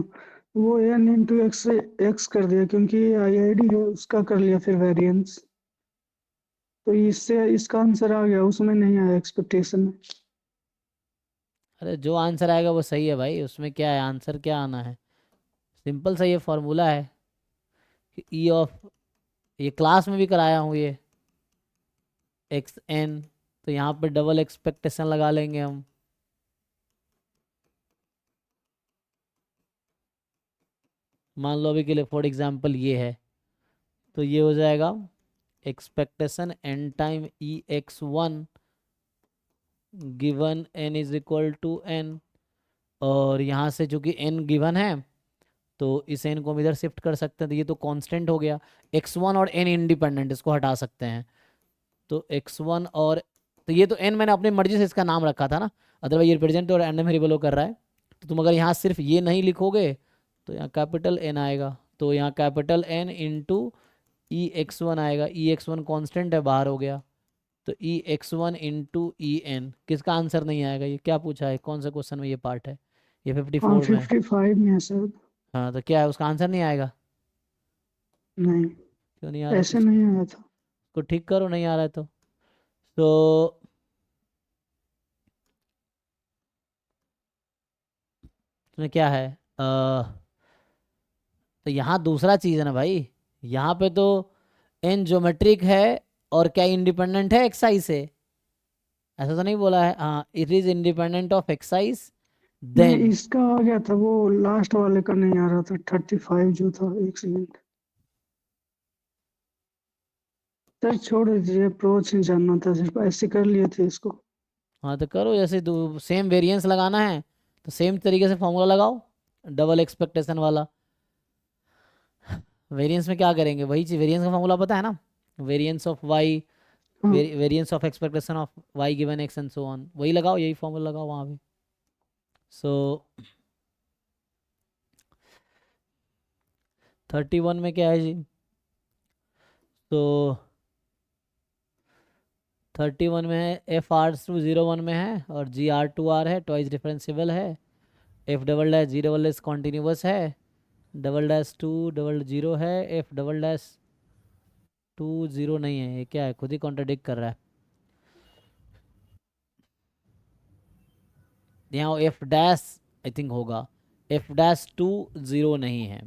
[SPEAKER 4] वो n इंटू एक्स से एक्स कर दिया क्योंकि आईआईडी है उसका, कर लिया फिर वेरिएंस, तो इससे इसका आंसर आ गया, उसमें नहीं आया एक्सपेक्टेशन में।
[SPEAKER 1] अरे जो आंसर आएगा वो सही है भाई, उसमें क्या है, आंसर क्या आना है, सिंपल सा ये फॉर्मूला है, ई ऑफ, ये क्लास में भी कराया हूँ ये एक्स एन, तो यहाँ पे डबल एक्सपेक्टेशन लगा लेंगे हम, मान लो अभी के लिए फॉर एग्जांपल ये है, तो ये हो जाएगा expectation n time e x one given n is equal to n, और यहाँ से चूंकि एन गिवन है तो इस एन को हम इधर शिफ्ट कर सकते हैं, तो ये तो कांस्टेंट हो गया, x1 और n इंडिपेंडेंट, इसको हटा सकते हैं, तो x1 और, तो ये तो n मैंने अपनी मर्जी से इसका नाम रखा था ना, अदरवाइज ये रिप्रेजेंट और रैंडम वेरिएबल कर रहा है, तो तुम अगर यहाँ सिर्फ ये नहीं लिखोगे तो यहाँ कैपिटल एन आएगा, तो यहाँ कैपिटल एन इंटू ई एक्स वन आएगा। ई एक्स वन कॉन्स्टेंट है, बाहर हो गया, तो E x one into E N. किसका आंसर नहीं आएगा? ये क्या पूछा है, कौन सा क्वेश्चन में ये पार्ट है? ये 54 में है।
[SPEAKER 4] 55 में है सर।
[SPEAKER 1] हाँ तो क्या है, उसका आंसर नहीं आएगा?
[SPEAKER 4] नहीं,
[SPEAKER 1] क्यों नहीं आ रहा?
[SPEAKER 4] ऐसे नहीं आया था।
[SPEAKER 1] उसको ठीक करो, नहीं आ रहा है तो इसमें क्या है? तो यहाँ दूसरा चीज़ है ना भाई, यहाँ पे तो एन ज्योमेट्रिक है और क्या इंडिपेंडेंट है एक्साइज से? ऐसा तो नहीं बोला है? हाँ, it is independent of excise
[SPEAKER 4] नहीं,
[SPEAKER 1] देन।
[SPEAKER 4] इसका आ गया था, वो लास्ट वाले का नहीं आ रहा था, 35 जो था। एक सेकंड सर, छोड़ दीजिए, अप्रोच नहीं जानना था, सिर्फ ऐसे कर लिए थे इसको।
[SPEAKER 1] हाँ तो करो, जैसे सेम वेरिएंस लगाना है तो सेम तरीके से फॉर्मूला लगाओ, डबल एक्सपेक्टेशन वाला। वेरिएंस में क्या करेंगे, वही चीज, वेरिएंस का फॉर्मूला पता है ना? वेरिएंस ऑफ वाई,
[SPEAKER 4] हाँ,
[SPEAKER 1] variance of expectation of y given x and so on, वही लगाओ, यही फॉर्मूला लगाओ वहाँ पे। सो 31 में क्या है जी? तो 31 में है एफ आर टू 01 में है और जी आर टू आर है, ट्वाइस डिफरेंशिएबल है। F double dash G double dash continuous है, double dash two double zero है, F double dash two zero नहीं है। ये क्या है, खुद ही कॉन्ट्रडिक्ट कर रहा है। यहाँ एफ डैश आई थिंक होगा, एफ डैश टू जीरो नहीं है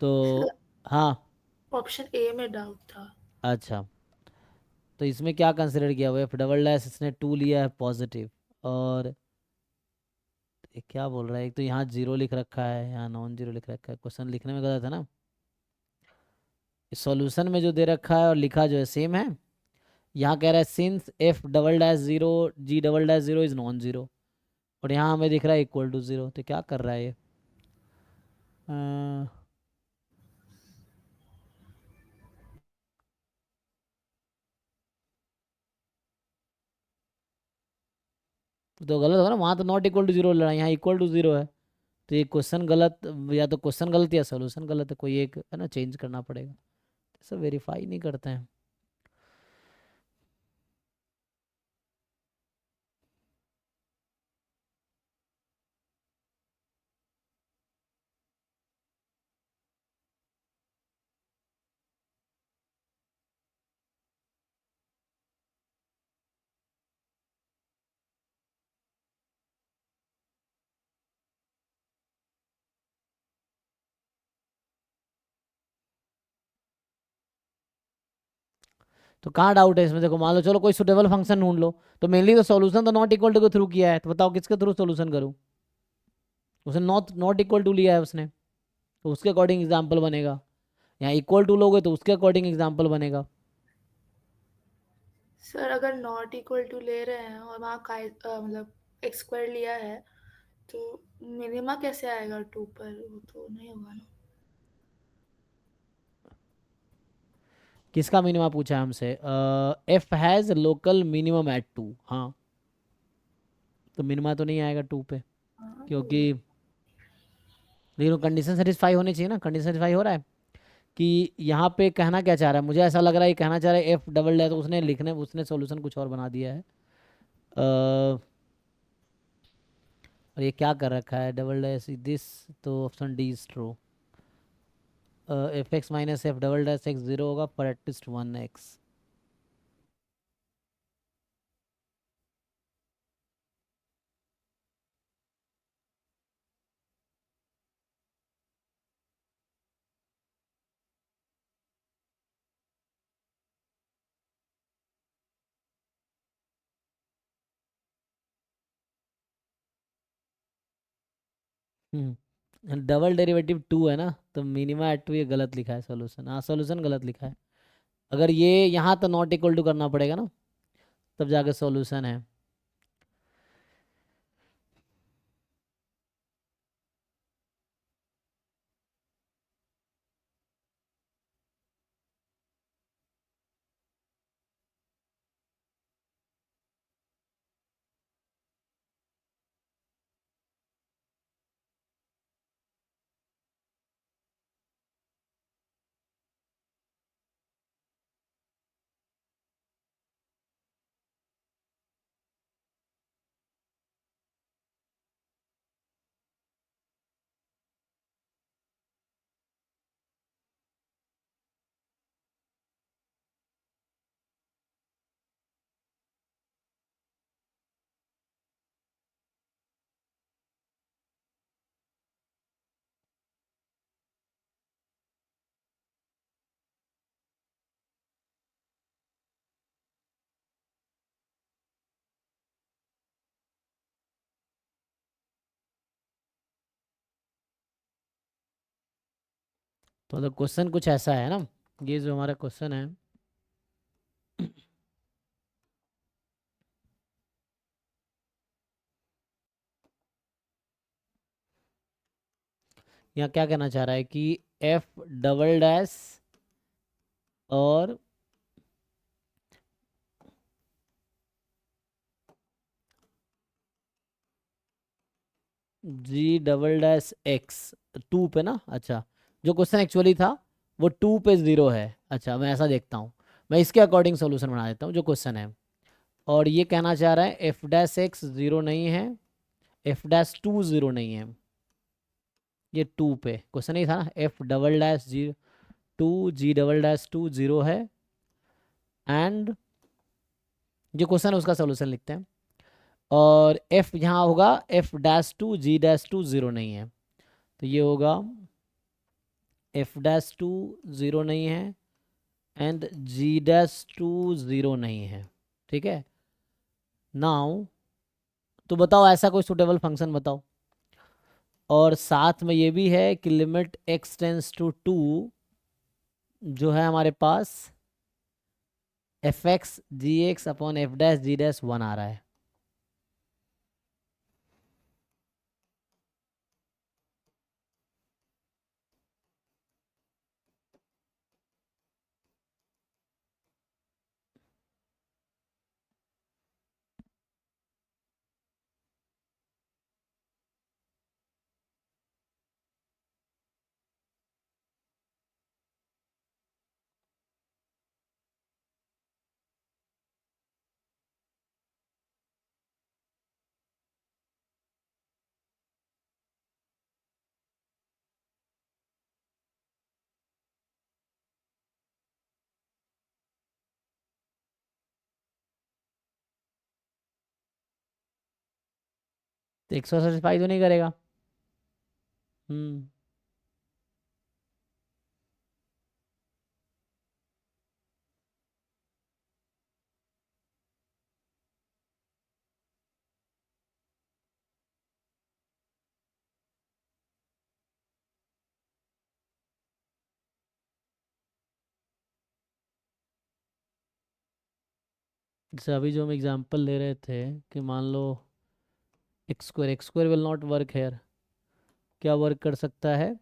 [SPEAKER 1] तो।
[SPEAKER 3] सर
[SPEAKER 1] हाँ,
[SPEAKER 3] ऑप्शन ए में डाउट था।
[SPEAKER 1] अच्छा, तो इसमें क्या कंसिडर किया हुआ? एफ डबल डैश इसने टू लिया है पॉजिटिव, और ये क्या बोल रहा है, एक तो यहाँ जीरो लिख रखा है, यहाँ नॉन जीरो लिख रखा है, क्वेश्चन लिखने में गलत है ना। सॉल्यूशन में जो दे रखा है और लिखा जो है सेम है। यहाँ कह रहा है since f double dash zero g double dash zero is non zero, और यहाँ हमें दिख रहा है इक्वल टू जीरो। तो क्या कर रहा है ये? अ, तो गलत होगा ना, वहाँ तो नॉट इक्वल टू जीरो लड़ा, यहाँ इक्वल टू जीरो है। तो ये क्वेश्चन गलत, या तो क्वेश्चन गलत या सोल्यूशन गलत है, कोई एक है ना, चेंज करना पड़ेगा। सब वेरीफाई नहीं करते हैं। तो कहाँ डाउट है इसमें? देखो, मान लो चलो कोई सुटेबल फंक्शन ढूंढ लो, तो मेनली तो सॉल्यूशन तो नॉट इक्वल टू के थ्रू किया है, तो बताओ किसके थ्रू सॉल्यूशन करूँ? उसने नॉट नॉट इक्वल टू लिया है उसने, तो उसके अकॉर्डिंग एग्जाम्पल बनेगा। यहाँ इक्वल टू लोगे तो उसके अकॉर्डिंग एग्जाम्पल बनेगा।
[SPEAKER 3] सर अगर नॉट इक्वल टू ले रहे हैं और वहाँ का मतलब एक्स स्क्वायर लिया है तो मिनिमा कैसे आएगा टू पर? वो तो नहीं होगा ना।
[SPEAKER 1] किसका मिनिमा पूछा है हमसे? F has local minimum at two, हाँ, तो मिनिमा तो नहीं आएगा टू पे,
[SPEAKER 3] हाँ
[SPEAKER 1] क्योंकि लेकिन कंडीशन सेटिस्फाई होनी चाहिए ना। कंडीशन सेटिस्फाई हो रहा है कि यहाँ पे कहना क्या चाह रहा है, मुझे ऐसा लग रहा है ये कहना चाह रहा है एफ डबल है, तो उसने लिखने उसने सॉल्यूशन कुछ और बना दिया है। और ये क्या कर रखा है, डबल डैश दिस, तो option D is true. F x minus F double dash x zero होगा पर at least one x. Double derivative two है ना, तो मिनिमा एट टू, ये गलत लिखा है सॉल्यूशन, हाँ सॉल्यूशन गलत लिखा है। अगर ये यहाँ तो नॉट इक्वल टू करना पड़ेगा ना, तब जाके सॉल्यूशन है। तो मतलब क्वेश्चन कुछ ऐसा है ना, ये जो हमारा क्वेश्चन है यहाँ क्या कहना चाह रहा है कि एफ डबल डैश और जी डबल डैश एक्स टू पे ना, अच्छा जो क्वेश्चन एक्चुअली था वो टू पे ज़ीरो है। अच्छा मैं ऐसा देखता हूँ, मैं इसके अकॉर्डिंग सोल्यूशन बना देता हूँ जो क्वेश्चन है। और ये कहना चाह रहा है एफ डैश एक्स ज़ीरो नहीं है, एफ डैश टू ज़ीरो नहीं है। ये टू पे क्वेश्चन ही था ना, f double dash g two g double dash two zero है। एंड जो क्वेश्चन है उसका सोल्यूशन लिखते हैं। और एफ यहाँ होगा f dash two g dash two zero नहीं है, तो ये होगा एफ डैश टू ज़ीरो नहीं है and g dash two zero नहीं है। ठीक है, नाउ तो बताओ ऐसा कोई सुटेबल फंक्शन बताओ। और साथ में ये भी है कि limit x tends to two जो है हमारे पास f x g x upon f dash g dash one आ रहा है। तो 100 तो नहीं करेगा। हम्म, जैसे अभी जो हम एग्जांपल ले रहे थे कि मान लो X square will not work here, क्या वर्क कर सकता है?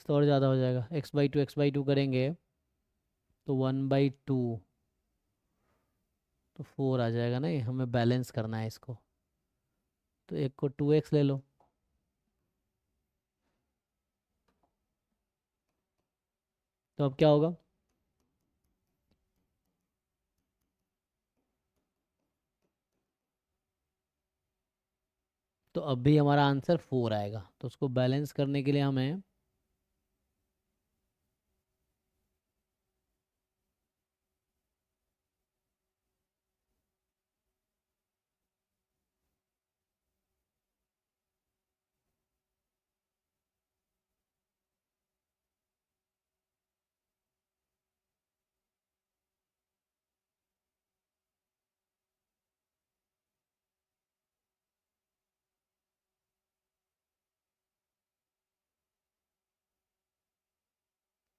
[SPEAKER 1] तो और ज़्यादा हो जाएगा, एक्स बाई टू करेंगे तो वन बाई टू, तो फोर आ जाएगा ना। ये हमें बैलेंस करना है इसको, तो एक को टू एक्स ले लो। तो अब क्या होगा? तो अब भी हमारा आंसर फोर आएगा, तो उसको बैलेंस करने के लिए हमें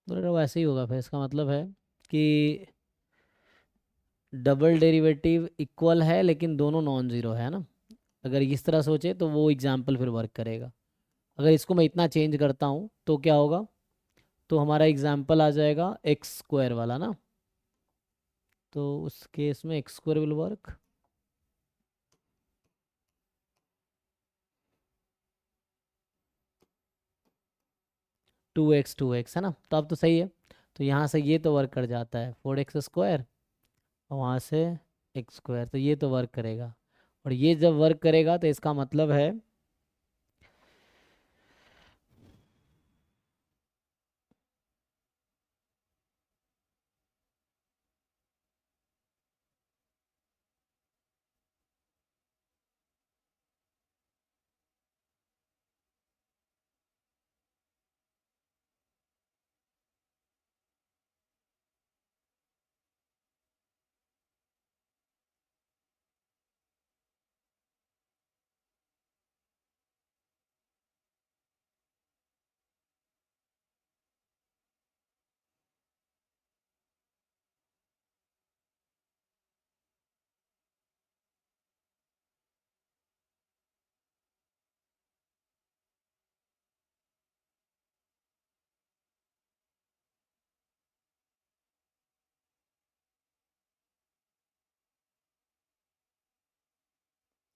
[SPEAKER 1] तो वैसे ही होगा। फिर इसका मतलब है कि डबल डेरिवेटिव इक्वल है लेकिन दोनों नॉन ज़ीरो है ना। अगर इस तरह सोचे तो वो एग्जाम्पल फिर वर्क करेगा। अगर इसको मैं इतना चेंज करता हूँ तो क्या होगा? तो हमारा एग्जाम्पल आ जाएगा एक्स स्क्वायर वाला ना, तो उस केस में x square will work. Two x है ना, तो अब तो सही है। तो यहाँ से ये तो वर्क कर जाता है फोर एक्स स्क्वायर, और वहाँ से एक्स स्क्वायर, तो ये तो वर्क करेगा। और ये जब वर्क करेगा तो इसका मतलब है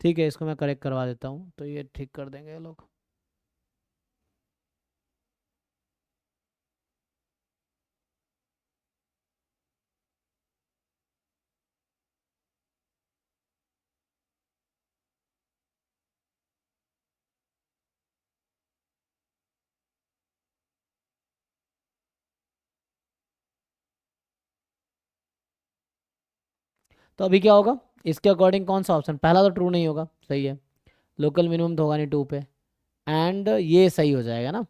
[SPEAKER 1] ठीक है, इसको मैं करेक्ट करवा देता हूँ, तो ये ठीक कर देंगे ये लोग। तो अभी क्या होगा इसके अकॉर्डिंग, कौन सा ऑप्शन, पहला तो ट्रू नहीं होगा, सही है, लोकल मिनिमम तो होगा नहीं 2 पे, एंड ये सही हो जाएगा ना।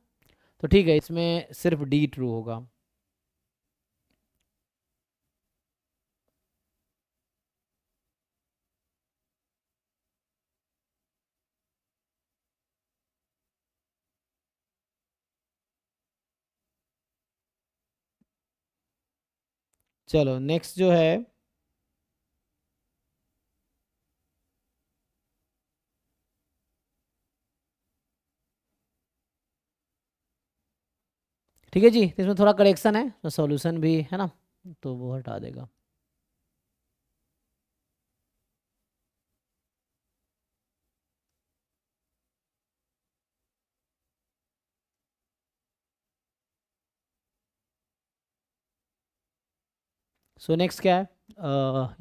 [SPEAKER 1] तो ठीक है, इसमें सिर्फ डी ट्रू होगा। चलो नेक्स्ट जो है, ठीक है जी, इसमें थोड़ा करेक्शन है, तो सॉल्यूशन भी है ना, तो वो हटा देगा। सो नेक्स्ट क्या है,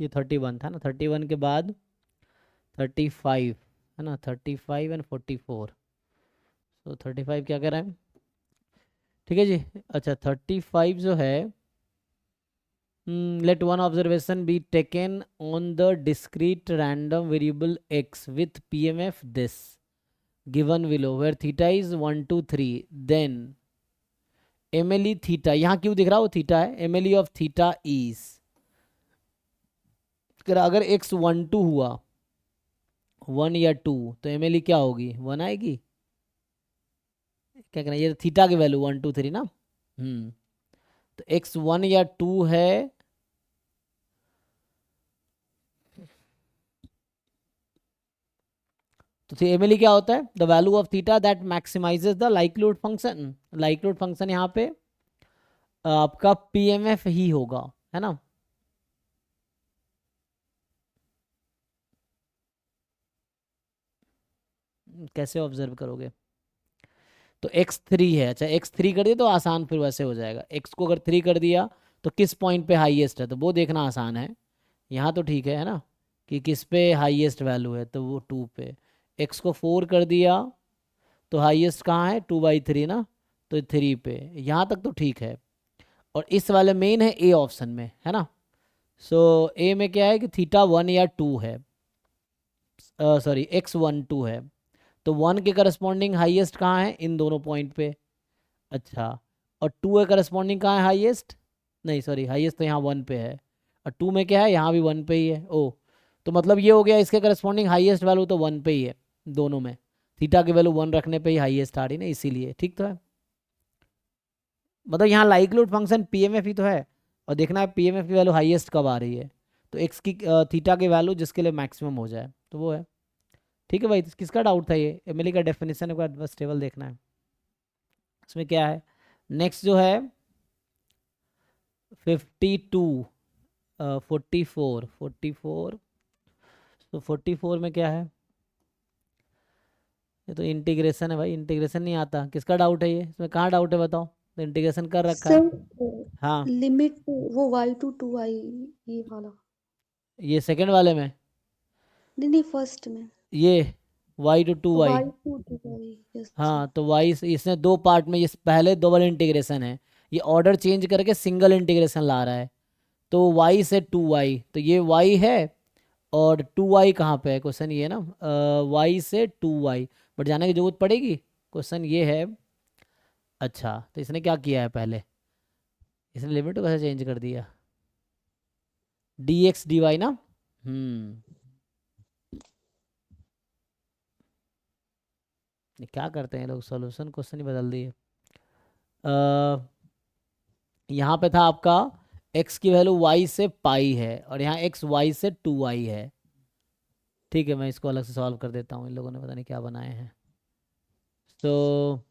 [SPEAKER 1] ये 31 था ना, 31 के बाद 35 है ना, 35 एंड 44। सो 35 क्या कह रहा है, ठीक है जी। अच्छा 35 जो है, let one observation be taken on the discrete random variable x with PMF this given below where theta is 1 2 3 then MLE theta, यहाँ क्यों दिख रहा हो थीटा है, MLE of theta is, अगर x 1 2 हुआ 1 या 2 तो MLE क्या होगी, 1 आएगी, क्या कहना है, ये थीटा की वैल्यू 1 2 3 ना, तो x 1 या 2 है, तो MLE क्या होता है, the value of theta that maximises the likelihood function, likelihood function यहाँ पे आपका PMF ही होगा, है ना। कैसे ऑब्जर्व करोगे, तो x3 है, अच्छा x3 कर दिया तो आसान फिर वैसे हो जाएगा, x को अगर 3 कर दिया तो किस पॉइंट पे हाईएस्ट है, तो वो देखना आसान है। यहाँ तो ठीक है ना, कि किस पे हाईएस्ट वैल्यू है, तो वो 2 पे, x को 4 कर दिया तो हाईएस्ट कहाँ है, 2/3 ना, तो 3 पे, यहाँ तक तो ठीक है। और इस वाले मेन है ए ऑप्शन में, है ना। सो ए में क्या है कि थीटा 1 या 2 है, सॉरी x 1 2 है, तो 1 के करस्पॉन्डिंग हाईएस्ट कहाँ है, इन दोनों पॉइंट पे। अच्छा, और 2 के करस्पॉन्डिंग कहाँ है हाईएस्ट, नहीं सॉरी हाईएस्ट तो यहाँ 1 पे है, और 2 में क्या है, यहाँ भी 1 पे ही है। ओ, तो मतलब ये हो गया इसके करस्पॉन्डिंग हाईएस्ट वैल्यू तो 1 पे ही है दोनों में, थीटा की वैल्यू 1 रखने पे ही हाईएस्ट आ रही ना, इसीलिए ठीक तो है। मतलब यहाँ लाइक्लीहुड फंक्शन PMF ही तो है, और देखना है PMF की वैल्यू हाईएस्ट कब आ रही है, तो एक्स की थीटा की वैल्यू जिसके लिए मैक्सिमम हो जाए, तो वो है। ठीक है भाई, तो किसका डाउट था, ये MLE का डेफिनेशन एक बार बस टेबल देखना है, इसमें क्या है। नेक्स्ट जो है 52 44 तो 44 में क्या है, ये तो इंटीग्रेशन है भाई, इंटीग्रेशन नहीं आता, किसका डाउट है ये, इसमें कहाँ डाउट है बताओ, तो इंटीग्रेशन कर रखा है।
[SPEAKER 5] सर
[SPEAKER 1] हाँ,
[SPEAKER 5] लिमिट वो y टू 2i, ये वाला।
[SPEAKER 1] ये सेकंड वाले में,
[SPEAKER 5] नहीं नहीं, फर्स्ट में
[SPEAKER 1] ये y to 2y,
[SPEAKER 5] y to 2i, yes sir.
[SPEAKER 1] हाँ तो वाई इसने दो पार्ट में, ये पहले डबल इंटीग्रेशन है, ये ऑर्डर चेंज करके सिंगल इंटीग्रेशन ला रहा है, तो y से 2y, तो ये y है, और 2y कहाँ पे है, क्वेश्चन ये ना, y से 2y, बट जाने की जरूरत पड़ेगी, क्वेश्चन ये है। अच्छा, तो इसने क्या किया है पहले, इसने लिमिट को कैसे चेंज कर दिया, dx dy ना, ये क्या करते हैं लोग, सॉल्यूशन क्वेश्चन ही बदल दिए। यहाँ पे था आपका x की वैल्यू y से पाई है, और यहाँ x y से 2y है। ठीक है, मैं इसको अलग से सॉल्व कर देता हूँ, इन लोगों ने पता नहीं क्या बनाए हैं। तो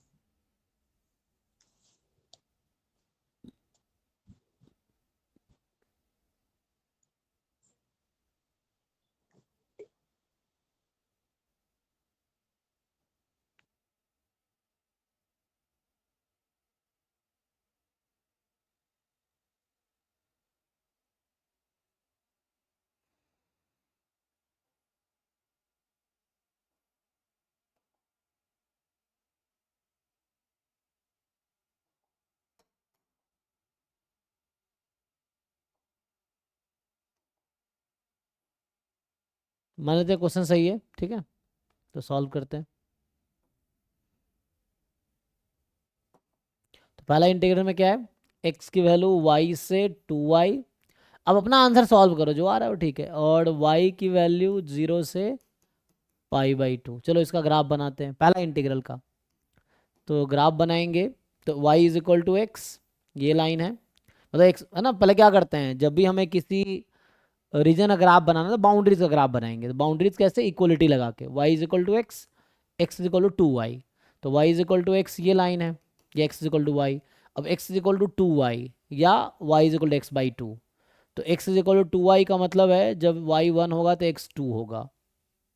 [SPEAKER 1] मान लेते हैं क्वेश्चन सही है, ठीक है, तो सॉल्व करते हैं। तो पहला इंटीग्रल में क्या है, x की वैल्यू y से 2y। अब अपना आंसर सॉल्व करो, जो आ रहा है वो ठीक है। और y की वैल्यू 0 से π/2। चलो इसका ग्राफ बनाते हैं पहला इंटीग्रल का। तो ग्राफ बनाएंगे तो y is equal to x, ये लाइन है, मतलब x है ना। पहले क्या करते हैं, जब भी हमें किसी रीजन का ग्राफ बनाना है तो बाउंड्रीज का ग्राफ बनाएंगे। तो बाउंड्रीज कैसे, इक्वलिटी लगा के, y is equal to x, x is equal to 2y। तो y is equal to x ये लाइन है, ये x is equal to y. अब x is equal to 2y या y is equal to x/2। तो x is equal to 2y का मतलब है जब y 1 होगा तो x 2 होगा,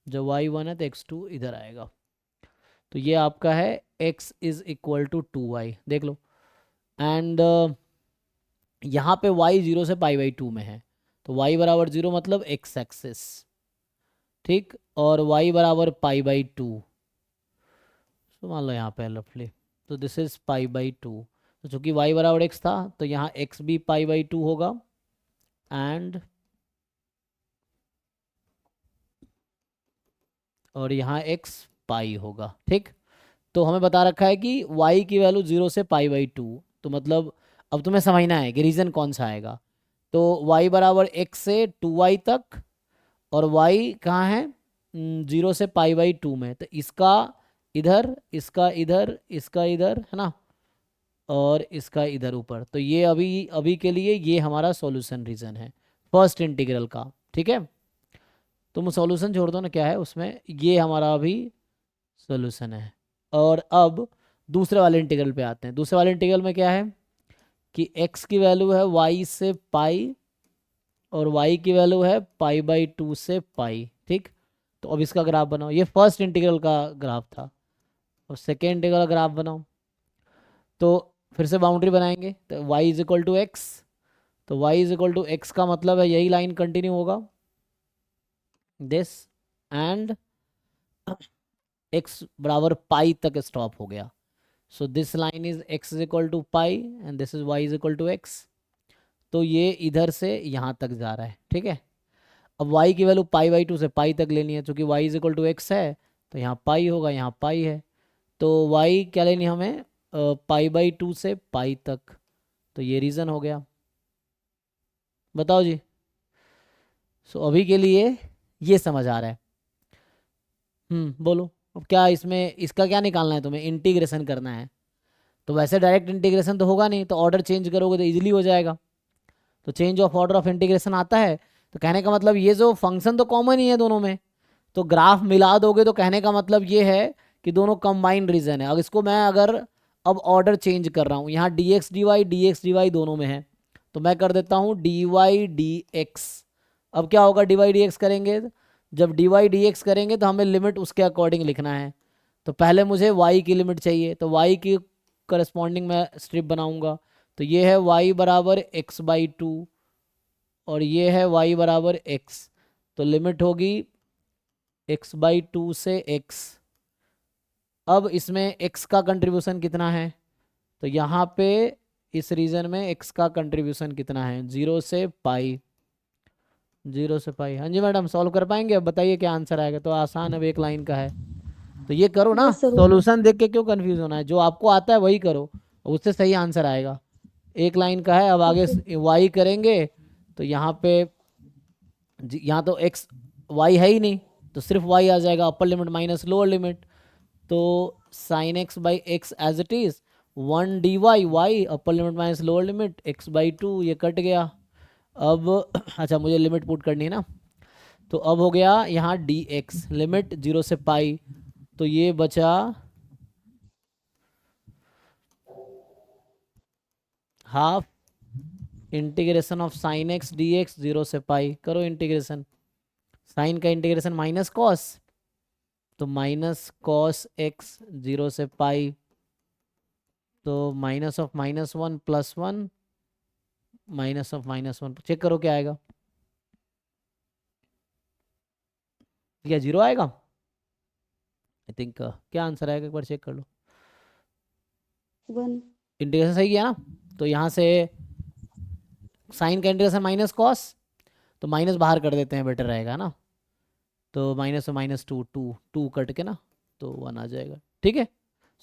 [SPEAKER 1] जब y 1 है तो x 2 इधर आएगा। तो ये आपका है x is equal to 2y, देख लो। एंड यहाँ पे y 0 से π/2 में है, तो y बराबर 0 मतलब x एक्सिस, ठीक, और y बराबर π/2। तो मान लो यहाँ पे रफली, तो दिस इज π/2। तो चूंकि y बराबर x था तो यहाँ x भी π/2 होगा, एंड और यहाँ x पाई होगा, ठीक। तो हमें बता रखा है कि y की वैल्यू 0 से π/2। तो मतलब अब तुम्हें समझना है कि रीजन कौन सा आएगा। तो y बराबर x से 2y तक, और y कहाँ है, 0 से π/2 में। तो इसका इधर, इसका इधर, इसका इधर, है ना, और इसका इधर ऊपर। तो ये अभी अभी के लिए ये हमारा सॉल्यूशन रीजन है फर्स्ट इंटीग्रल का, ठीक है। तुम सॉल्यूशन छोड़ दो ना, क्या है उसमें, ये हमारा अभी सॉल्यूशन है। और अब दूसरे वाले इंटीग्रल पे आते हैं। दूसरे वाले इंटीग्रल में क्या है कि x की वैल्यू है y से पाई, और y की वैल्यू है π/2 से पाई, ठीक। तो अब इसका ग्राफ बनाओ, ये फर्स्ट इंटीग्रल का ग्राफ था। और सेकेंड इंटीग्रल का ग्राफ बनाओ, तो फिर से बाउंड्री बनाएंगे। तो y is equal to x, तो y is equal to x का मतलब है यही लाइन कंटिन्यू होगा, दिस, एंड x बराबर पाई तक स्टॉप हो गया। So this line is x is equal to pi and this is y is equal to x. तो ये इधर से यहाँ तक जा रहा है, ठीक है। अब y की वैल्यू π/2 से पाई तक लेनी है, क्योंकि y is equal to x है तो यहाँ पाई होगा, यहाँ पाई है। तो y क्या लेनी है हमें, π/2 से पाई तक। तो ये रीज़न हो गया, बताओ जी। सो अभी के लिए ये समझ आ रहा है, बोलो। अब क्या इसमें, इसका क्या निकालना है तुम्हें, इंटीग्रेशन करना है। तो वैसे डायरेक्ट इंटीग्रेशन तो होगा नहीं, तो ऑर्डर चेंज करोगे तो इजीली हो जाएगा। तो change of order of integration आता है। तो कहने का मतलब ये जो फंक्शन तो कॉमन ही है दोनों में, तो ग्राफ मिला दोगे तो कहने का मतलब ये है कि दोनों कंबाइंड रीजन है। अब इसको मैं अगर अब ऑर्डर चेंज कर रहा हूँ, यहाँ dx dy दोनों में है, तो मैं कर देता हूँ dy dx। अब क्या होगा, dy dx करेंगे, जब dy dx करेंगे तो हमें लिमिट उसके अकॉर्डिंग लिखना है। तो पहले मुझे y की लिमिट चाहिए, तो y की करस्पॉन्डिंग मैं स्ट्रिप बनाऊंगा। तो ये है y बराबर x/2 और ये है y बराबर x। तो लिमिट होगी x/2 से x। अब इसमें x का कंट्रीब्यूशन कितना है, तो यहाँ पे इस रीजन में x का कंट्रीब्यूशन कितना है, 0 से पाई, 0 से पाई। हाँ जी मैडम, सॉल्व कर पाएंगे, अब बताइए क्या आंसर आएगा। तो आसान है, एक लाइन का है, तो ये करो ना।
[SPEAKER 5] Yes, sir.
[SPEAKER 1] सॉल्यूशन देख के क्यों कंफ्यूज होना है, जो आपको आता है वही करो, उससे सही आंसर आएगा। एक लाइन का है। अब आगे y करेंगे तो यहाँ पे यहाँ तो x y है ही नहीं, तो सिर्फ y आ जाएगा, upper limit minus lower limit. तो sine x/x as it is 1 dy y, upper limit minus lower limit x/2, ये कट गया। अब अच्छा मुझे लिमिट पुट करनी है ना, तो अब हो गया यहाँ dx, लिमिट 0 से पाई, तो ये बचा half integration of sine x dx 0 से पाई। करो इंटीग्रेशन, साइन का इंटीग्रेशन माइनस कॉस, तो माइनस कॉस x 0 से पाई, तो minus of -1 plus 1 minus of -1। Check करो क्या आएगा, क्या 0 आएगा, आई थिंक। क्या आंसर आएगा एक बार चेक कर लो।
[SPEAKER 5] 1.
[SPEAKER 1] इंटीग्रेशन सही किया ना, तो यहाँ से साइन का इंटीग्रेशन माइनस कॉस, तो माइनस बाहर कर देते हैं, बेटर रहेगा ना। तो -2 कट के ना तो 1 आ जाएगा। ठीक है,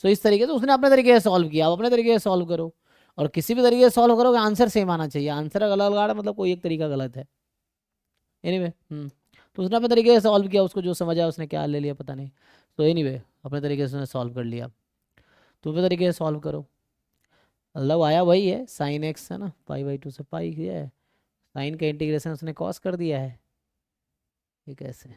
[SPEAKER 1] सो इस तरीके से उसने अपने तरीके से सॉल्व किया, आप अपने तरीके से सॉल्व करो, और किसी भी तरीके से सॉल्व करोगे आंसर सेम आना चाहिए, आंसर अलग अलग आ रहा है मतलब कोई एक तरीका गलत है। एनीवे तो उसने अपने तरीके से सॉल्व किया, उसको जो समझ आया उसने क्या ले लिया पता नहीं। तो एनीवे अपने तरीके से उसने सॉल्व कर लिया, तो अपने तरीके से सॉल्व करो। मतलब आया वही है, साइन एक्स है ना, पाई/2 से पाई किया है, साइन का इंटीग्रेशन उसने कॉस कर दिया है, ये कैसे।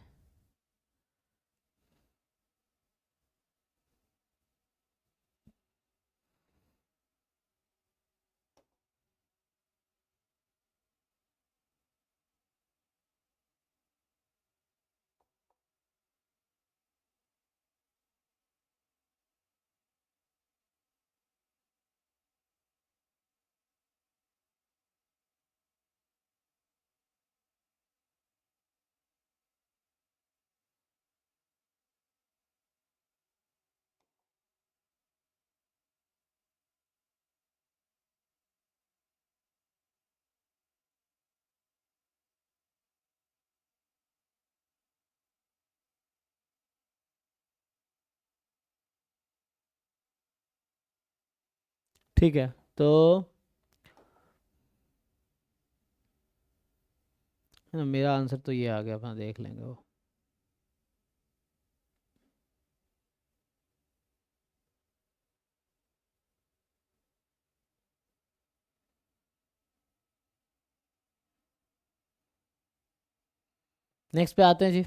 [SPEAKER 1] ठीक है, तो मेरा आंसर तो ये आ गया, अपना देख लेंगे वो। नेक्स्ट पे आते हैं जी।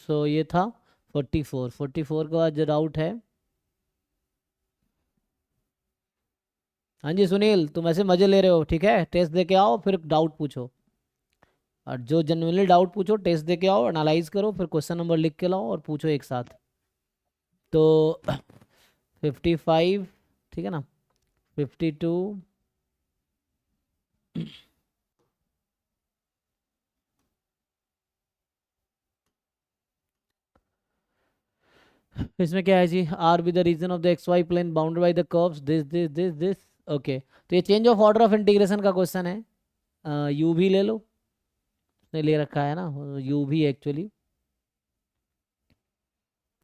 [SPEAKER 1] सो ये था 44 का जो डाउट है। हाँ जी सुनील, तुम ऐसे मजे ले रहे हो, ठीक है, टेस्ट दे के आओ फिर डाउट पूछो, और जो जनरली डाउट पूछो टेस्ट दे के आओ, एनालाइज करो, फिर क्वेश्चन नंबर लिख के लाओ और पूछो एक साथ। तो 55, ठीक है ना, 52, इसमें क्या है जी, R be the region of the X Y plane bounded by the curves this. Okay, तो ये change of order of integration का क्वेश्चन है, यू भी ले लो, उसने ले रखा है ना यू भी actually,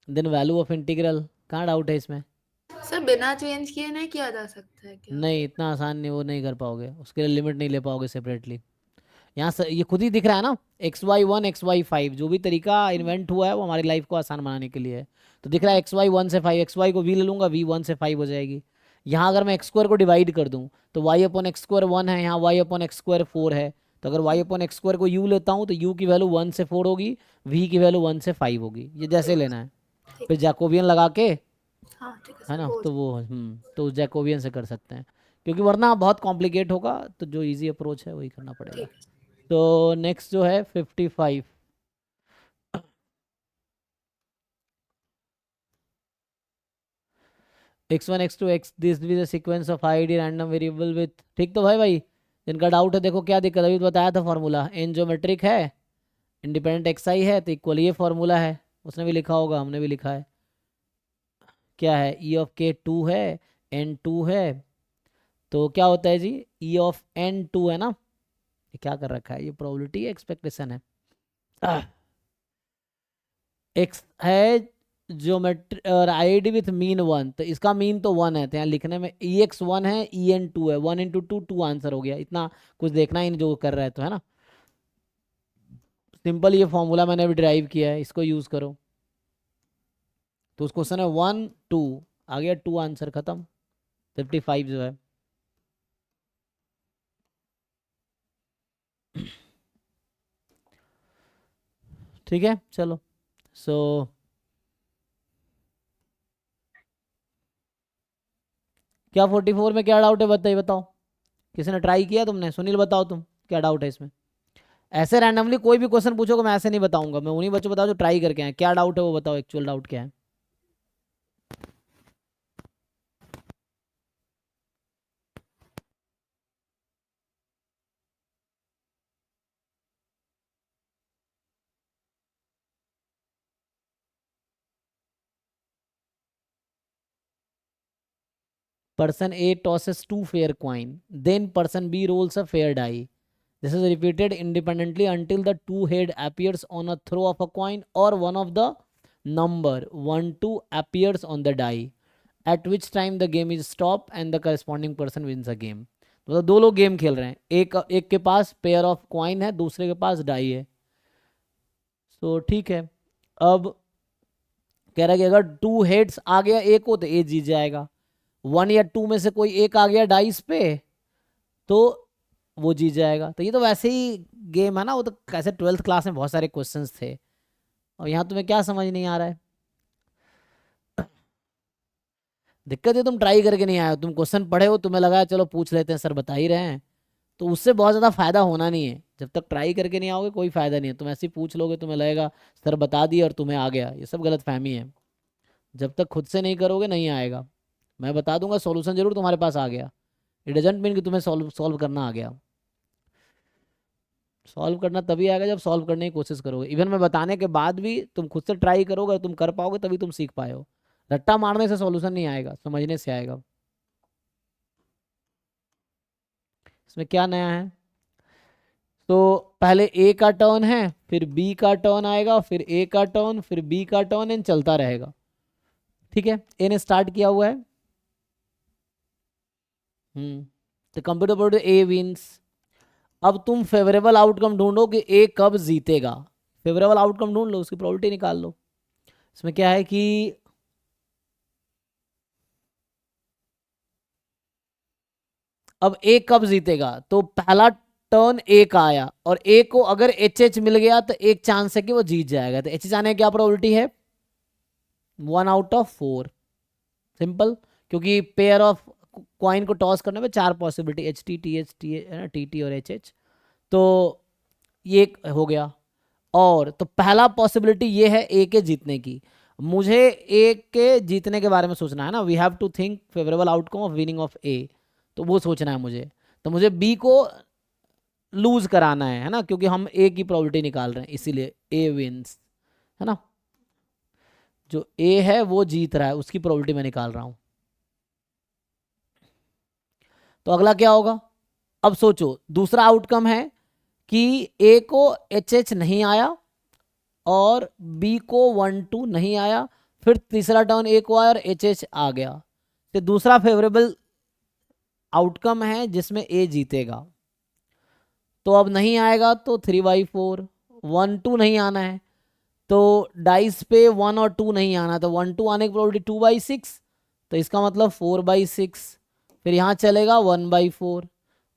[SPEAKER 1] then value of integral, कहाँ डाउट है इसमें।
[SPEAKER 3] सर बिना चेंज किए नहीं किया जा सकता है क्या?
[SPEAKER 1] नहीं इतना आसान नहीं, वो नहीं कर पाओगे, उसके लिए लिमिट नहीं ले पाओगे सेपरेटली। यहाँ से ये खुद ही दिख रहा है ना, xy1 xy5 जो भी तरीका इन्वेंट हुआ है वो हमारी लाइफ को आसान बनाने के लिए है। तो दिख रहा है xy1 से 5, xy को v ले लूंगा, v1 से 5 हो जाएगी। यहाँ अगर मैं एक्स स्क्वायर को डिवाइड कर दूँ तो y अपॉन एक्स स्क्वायर 1 है, यहाँ y अपॉन एक्स स्क्वायर 4 है, तो अगर y अपॉन एक्स स्क्वायर को u लेता हूँ तो u की वैल्यू 1 से 4 होगी, v की वैल्यू 1 से 5 होगी, ये जैसे लेना है।
[SPEAKER 3] ठीक
[SPEAKER 1] फिर जैकोबियन लगा के,
[SPEAKER 3] हाँ ठीक है
[SPEAKER 1] है
[SPEAKER 3] सर,
[SPEAKER 1] ना,
[SPEAKER 3] हो
[SPEAKER 1] तो वो तो जैकोबियन से कर सकते हैं, क्योंकि वरना बहुत कॉम्प्लिकेट होगा, तो जो इजी अप्रोच है वही करना पड़ेगा।
[SPEAKER 3] ठीक है।
[SPEAKER 1] तो नेक्स्ट जो है 55, x1 x2 x दिस भी the sequence of ID random variable with, ठीक। तो भाई जिनका डाउट है देखो क्या दिक्कत, अभी तो बताया था फॉर्मूला, एन ज्योमेट्रिक है, इंडिपेंडेंट एक्स आई है, तो इक्वल ये फॉर्मूला है, उसने भी लिखा होगा, हमने भी लिखा है, क्या है, ई ऑफ के 2 है, एन 2 है, तो क्या होता है जी, ई ऑफ एन 2 है ना, ये क्या कर रखा है, ये प्रोबेबिलिटी एक्सपेक्टेशन है, एक्स है ज्योमेट्री और आईडी विथ मीन 1, तो इसका मीन तो 1 है, तो यहाँ लिखने में ई एक्स 1 है, ई एन 2 है, 1 इंटू 2 2 आंसर हो गया, इतना कुछ देखना ही नहीं जो कर रहा है, तो है ना, सिंपल ये फॉर्मूला मैंने अभी ड्राइव किया है, इसको यूज करो। तो उस क्वेश्चन है 1 2 आ गया, 2 आंसर खत्म, 55 जो है। ठीक है चलो, सो क्या 44 में क्या डाउट है, बताइए, बताओ, किसी ने ट्राई किया, तुमने, सुनील बताओ तुम क्या डाउट है इसमें। ऐसे रैंडमली कोई भी क्वेश्चन पूछोगे मैं ऐसे नहीं बताऊंगा, मैं उन्हीं बच्चों बताओ जो ट्राई करके आए, क्या डाउट है वो बताओ, एक्चुअल डाउट क्या है। Person A tosses 2 fair coin, then person B rolls a fair die. This is repeated independently until the two head appears on a throw of a coin or one of the number 1 2 appears on the die, at which time the game is stopped and the corresponding person wins a game. मतलब दो लोग game खेल रहे हैं, एक के पास pair of coin है, दूसरे के पास डाई है. तो ठीक है, अब कह रहा है कि अगर टू हेड्स आ गया एक को तो ए जीत जाएगा, 1 या 2 में से कोई एक आ गया डाइस पे तो वो जीत जाएगा. तो ये तो वैसे ही गेम है ना, वो तो कैसे 12th क्लास में बहुत सारे क्वेश्चंस थे, और यहाँ तुम्हें क्या समझ नहीं आ रहा है. दिक्कत है तुम ट्राई करके नहीं आए हो, तुम क्वेश्चन पढ़े हो, तुम्हें लगा चलो पूछ लेते हैं, सर बता ही रहे हैं, तो उससे बहुत ज़्यादा फायदा होना नहीं है. जब तक ट्राई करके नहीं आओगे कोई फायदा नहीं है. तुम ऐसे ही पूछ लोगे, तुम्हें लगेगा सर बता दिए और तुम्हें आ गया, ये सब गलत फहमी है. जब तक खुद से नहीं करोगे नहीं आएगा. मैं बता दूंगा सॉल्यूशन जरूर तुम्हारे पास आ गया, इट डजंट मीन कि तुम्हें सॉल्व करना आ गया. सॉल्व करना तभी आएगा जब सॉल्व करने की कोशिश करोगे. इवन मैं बताने के बाद भी तुम खुद से ट्राई करोगे, तुम कर पाओगे तभी तुम सीख पाए हो. रट्टा मारने से सॉल्यूशन नहीं आएगा, समझने से आएगा. इसमें क्या नया है, तो पहले ए का टर्न है, फिर बी का टर्न आएगा, फिर ए का टर्न, फिर बी का टर्न, एंड चलता रहेगा. ठीक है, ए ने स्टार्ट किया हुआ है. तो कंप्यूटर बोर्ड ए विंस. अब तुम फेवरेबल आउटकम ढूंढो कि ए कब जीतेगा. फेवरेबल आउटकम ढूंढ लो, उसकी प्रोबेबिलिटी निकाल लो. इसमें क्या है कि अब ए कब जीतेगा, तो पहला टर्न ए का आया और ए को अगर एच एच मिल गया तो एक चांस है कि वो जीत जाएगा. तो एच एच आने की क्या प्रोबेबिलिटी है, 1 आउट ऑफ 4. सिंपल, क्योंकि पेयर ऑफ कॉइन को टॉस करने में 4 possibility, H T T H T है ना, टी टी और एच एच. तो ये हो गया. और तो पहला पॉसिबिलिटी ये है ए के जीतने की. मुझे ए के जीतने के बारे में सोचना है ना, we have to think favourable outcome of winning of a, तो वो सोचना है मुझे. तो मुझे बी को लूज कराना है ना, क्योंकि हम ए की प्रोबेबिलिटी निकाल रहे हैं, इसीलिए ए विंस है ना. जो ए है वो जीत रहा है, उसकी प्रोबेबिलिटी मैं निकाल रहा हूं. तो अगला क्या होगा, अब सोचो दूसरा आउटकम है कि ए को एच एच नहीं आया और बी को 1 2 नहीं आया, फिर तीसरा टर्न ए को आया और एच एच आ गया. तो दूसरा फेवरेबल आउटकम है जिसमें ए जीतेगा. तो अब नहीं आएगा तो 3/4. 1 2 नहीं आना है तो डाइस पे 1 और 2 नहीं आना, तो 1 2 आने की प्रोबेबिलिटी 2/6, तो इसका मतलब 4/6. फिर यहाँ चलेगा 1/4.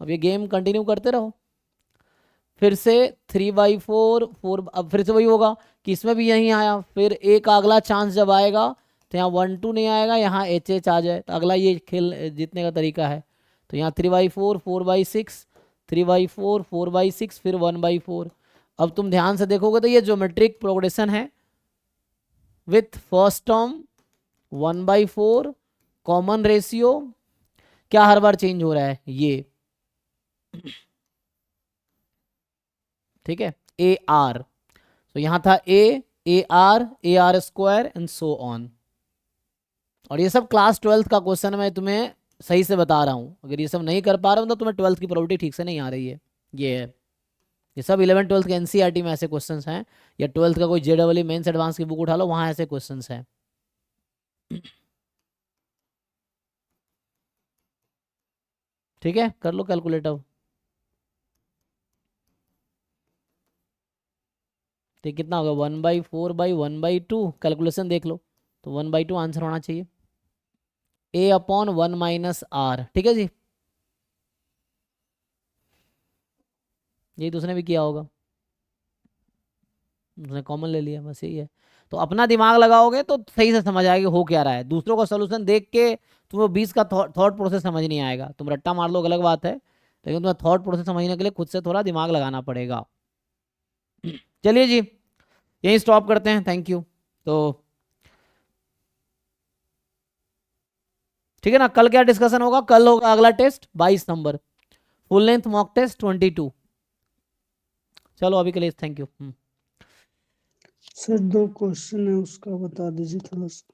[SPEAKER 1] अब ये गेम कंटिन्यू करते रहो. फिर से 3/4 4. अब फिर से वही होगा कि इसमें भी यही आया, फिर एक अगला चांस जब आएगा तो यहाँ 1 2 नहीं आएगा, यहाँ एच एच आ जाए, तो अगला ये खेल जीतने का तरीका है. तो यहाँ 3/4 4/6, 3/4 4/6, फिर 1/4. अब तुम ध्यान से देखोगे तो ये ज्योमेट्रिक प्रोग्रेशन है with first term 1/4 common ratio. क्या हर बार चेंज हो रहा है ये, ठीक है, ए आर. तो यहां था A R square and so on. और ये सब क्लास 12th का क्वेश्चन मैं तुम्हें सही से बता रहा हूं. अगर ये सब नहीं कर पा रहा हूं तो तुम्हें 12th की प्रोबेबिलिटी ठीक से नहीं आ रही है. ये है, ये सब 11 12 के एनसीईआरटी में ऐसे क्वेश्चंस हैं, या 12th का कोई जेडब्ल्यू मेंस एडवांस की बुक उठा लो, वहां ऐसे क्वेश्चंस हैं. ठीक है, कर लो कैलकुलेटर. तो कितना होगा, 1/4/1/2. कैलकुलेशन देख लो, तो 1/2 आंसर होना चाहिए. a/1 - r. ठीक है जी, यही तो उसने भी किया होगा, उसने कॉमन ले लिया, बस यही है. तो अपना दिमाग लगाओगे तो सही से समझ आएगी हो क्या रहा है. दूसरों का सोल्यूशन देख के तुम्हें 20 का थॉट प्रोसेस समझ नहीं आएगा. तुम रट्टा मार लो अलग बात है, लेकिन तुम्हें थॉट प्रोसेस समझने के लिए खुद से थोड़ा दिमाग लगाना पड़ेगा. चलिए जी, यहीं स्टॉप करते हैं. Thank you. तो ठीक है ना, कल क्या डिस्कशन होगा, कल होगा अगला test 22 number, full length mock test 22. चलो अभी के लिए थैंक यू.
[SPEAKER 4] सर 2 क्वेश्चन है, उसका बता दीजिए थोड़ा सा.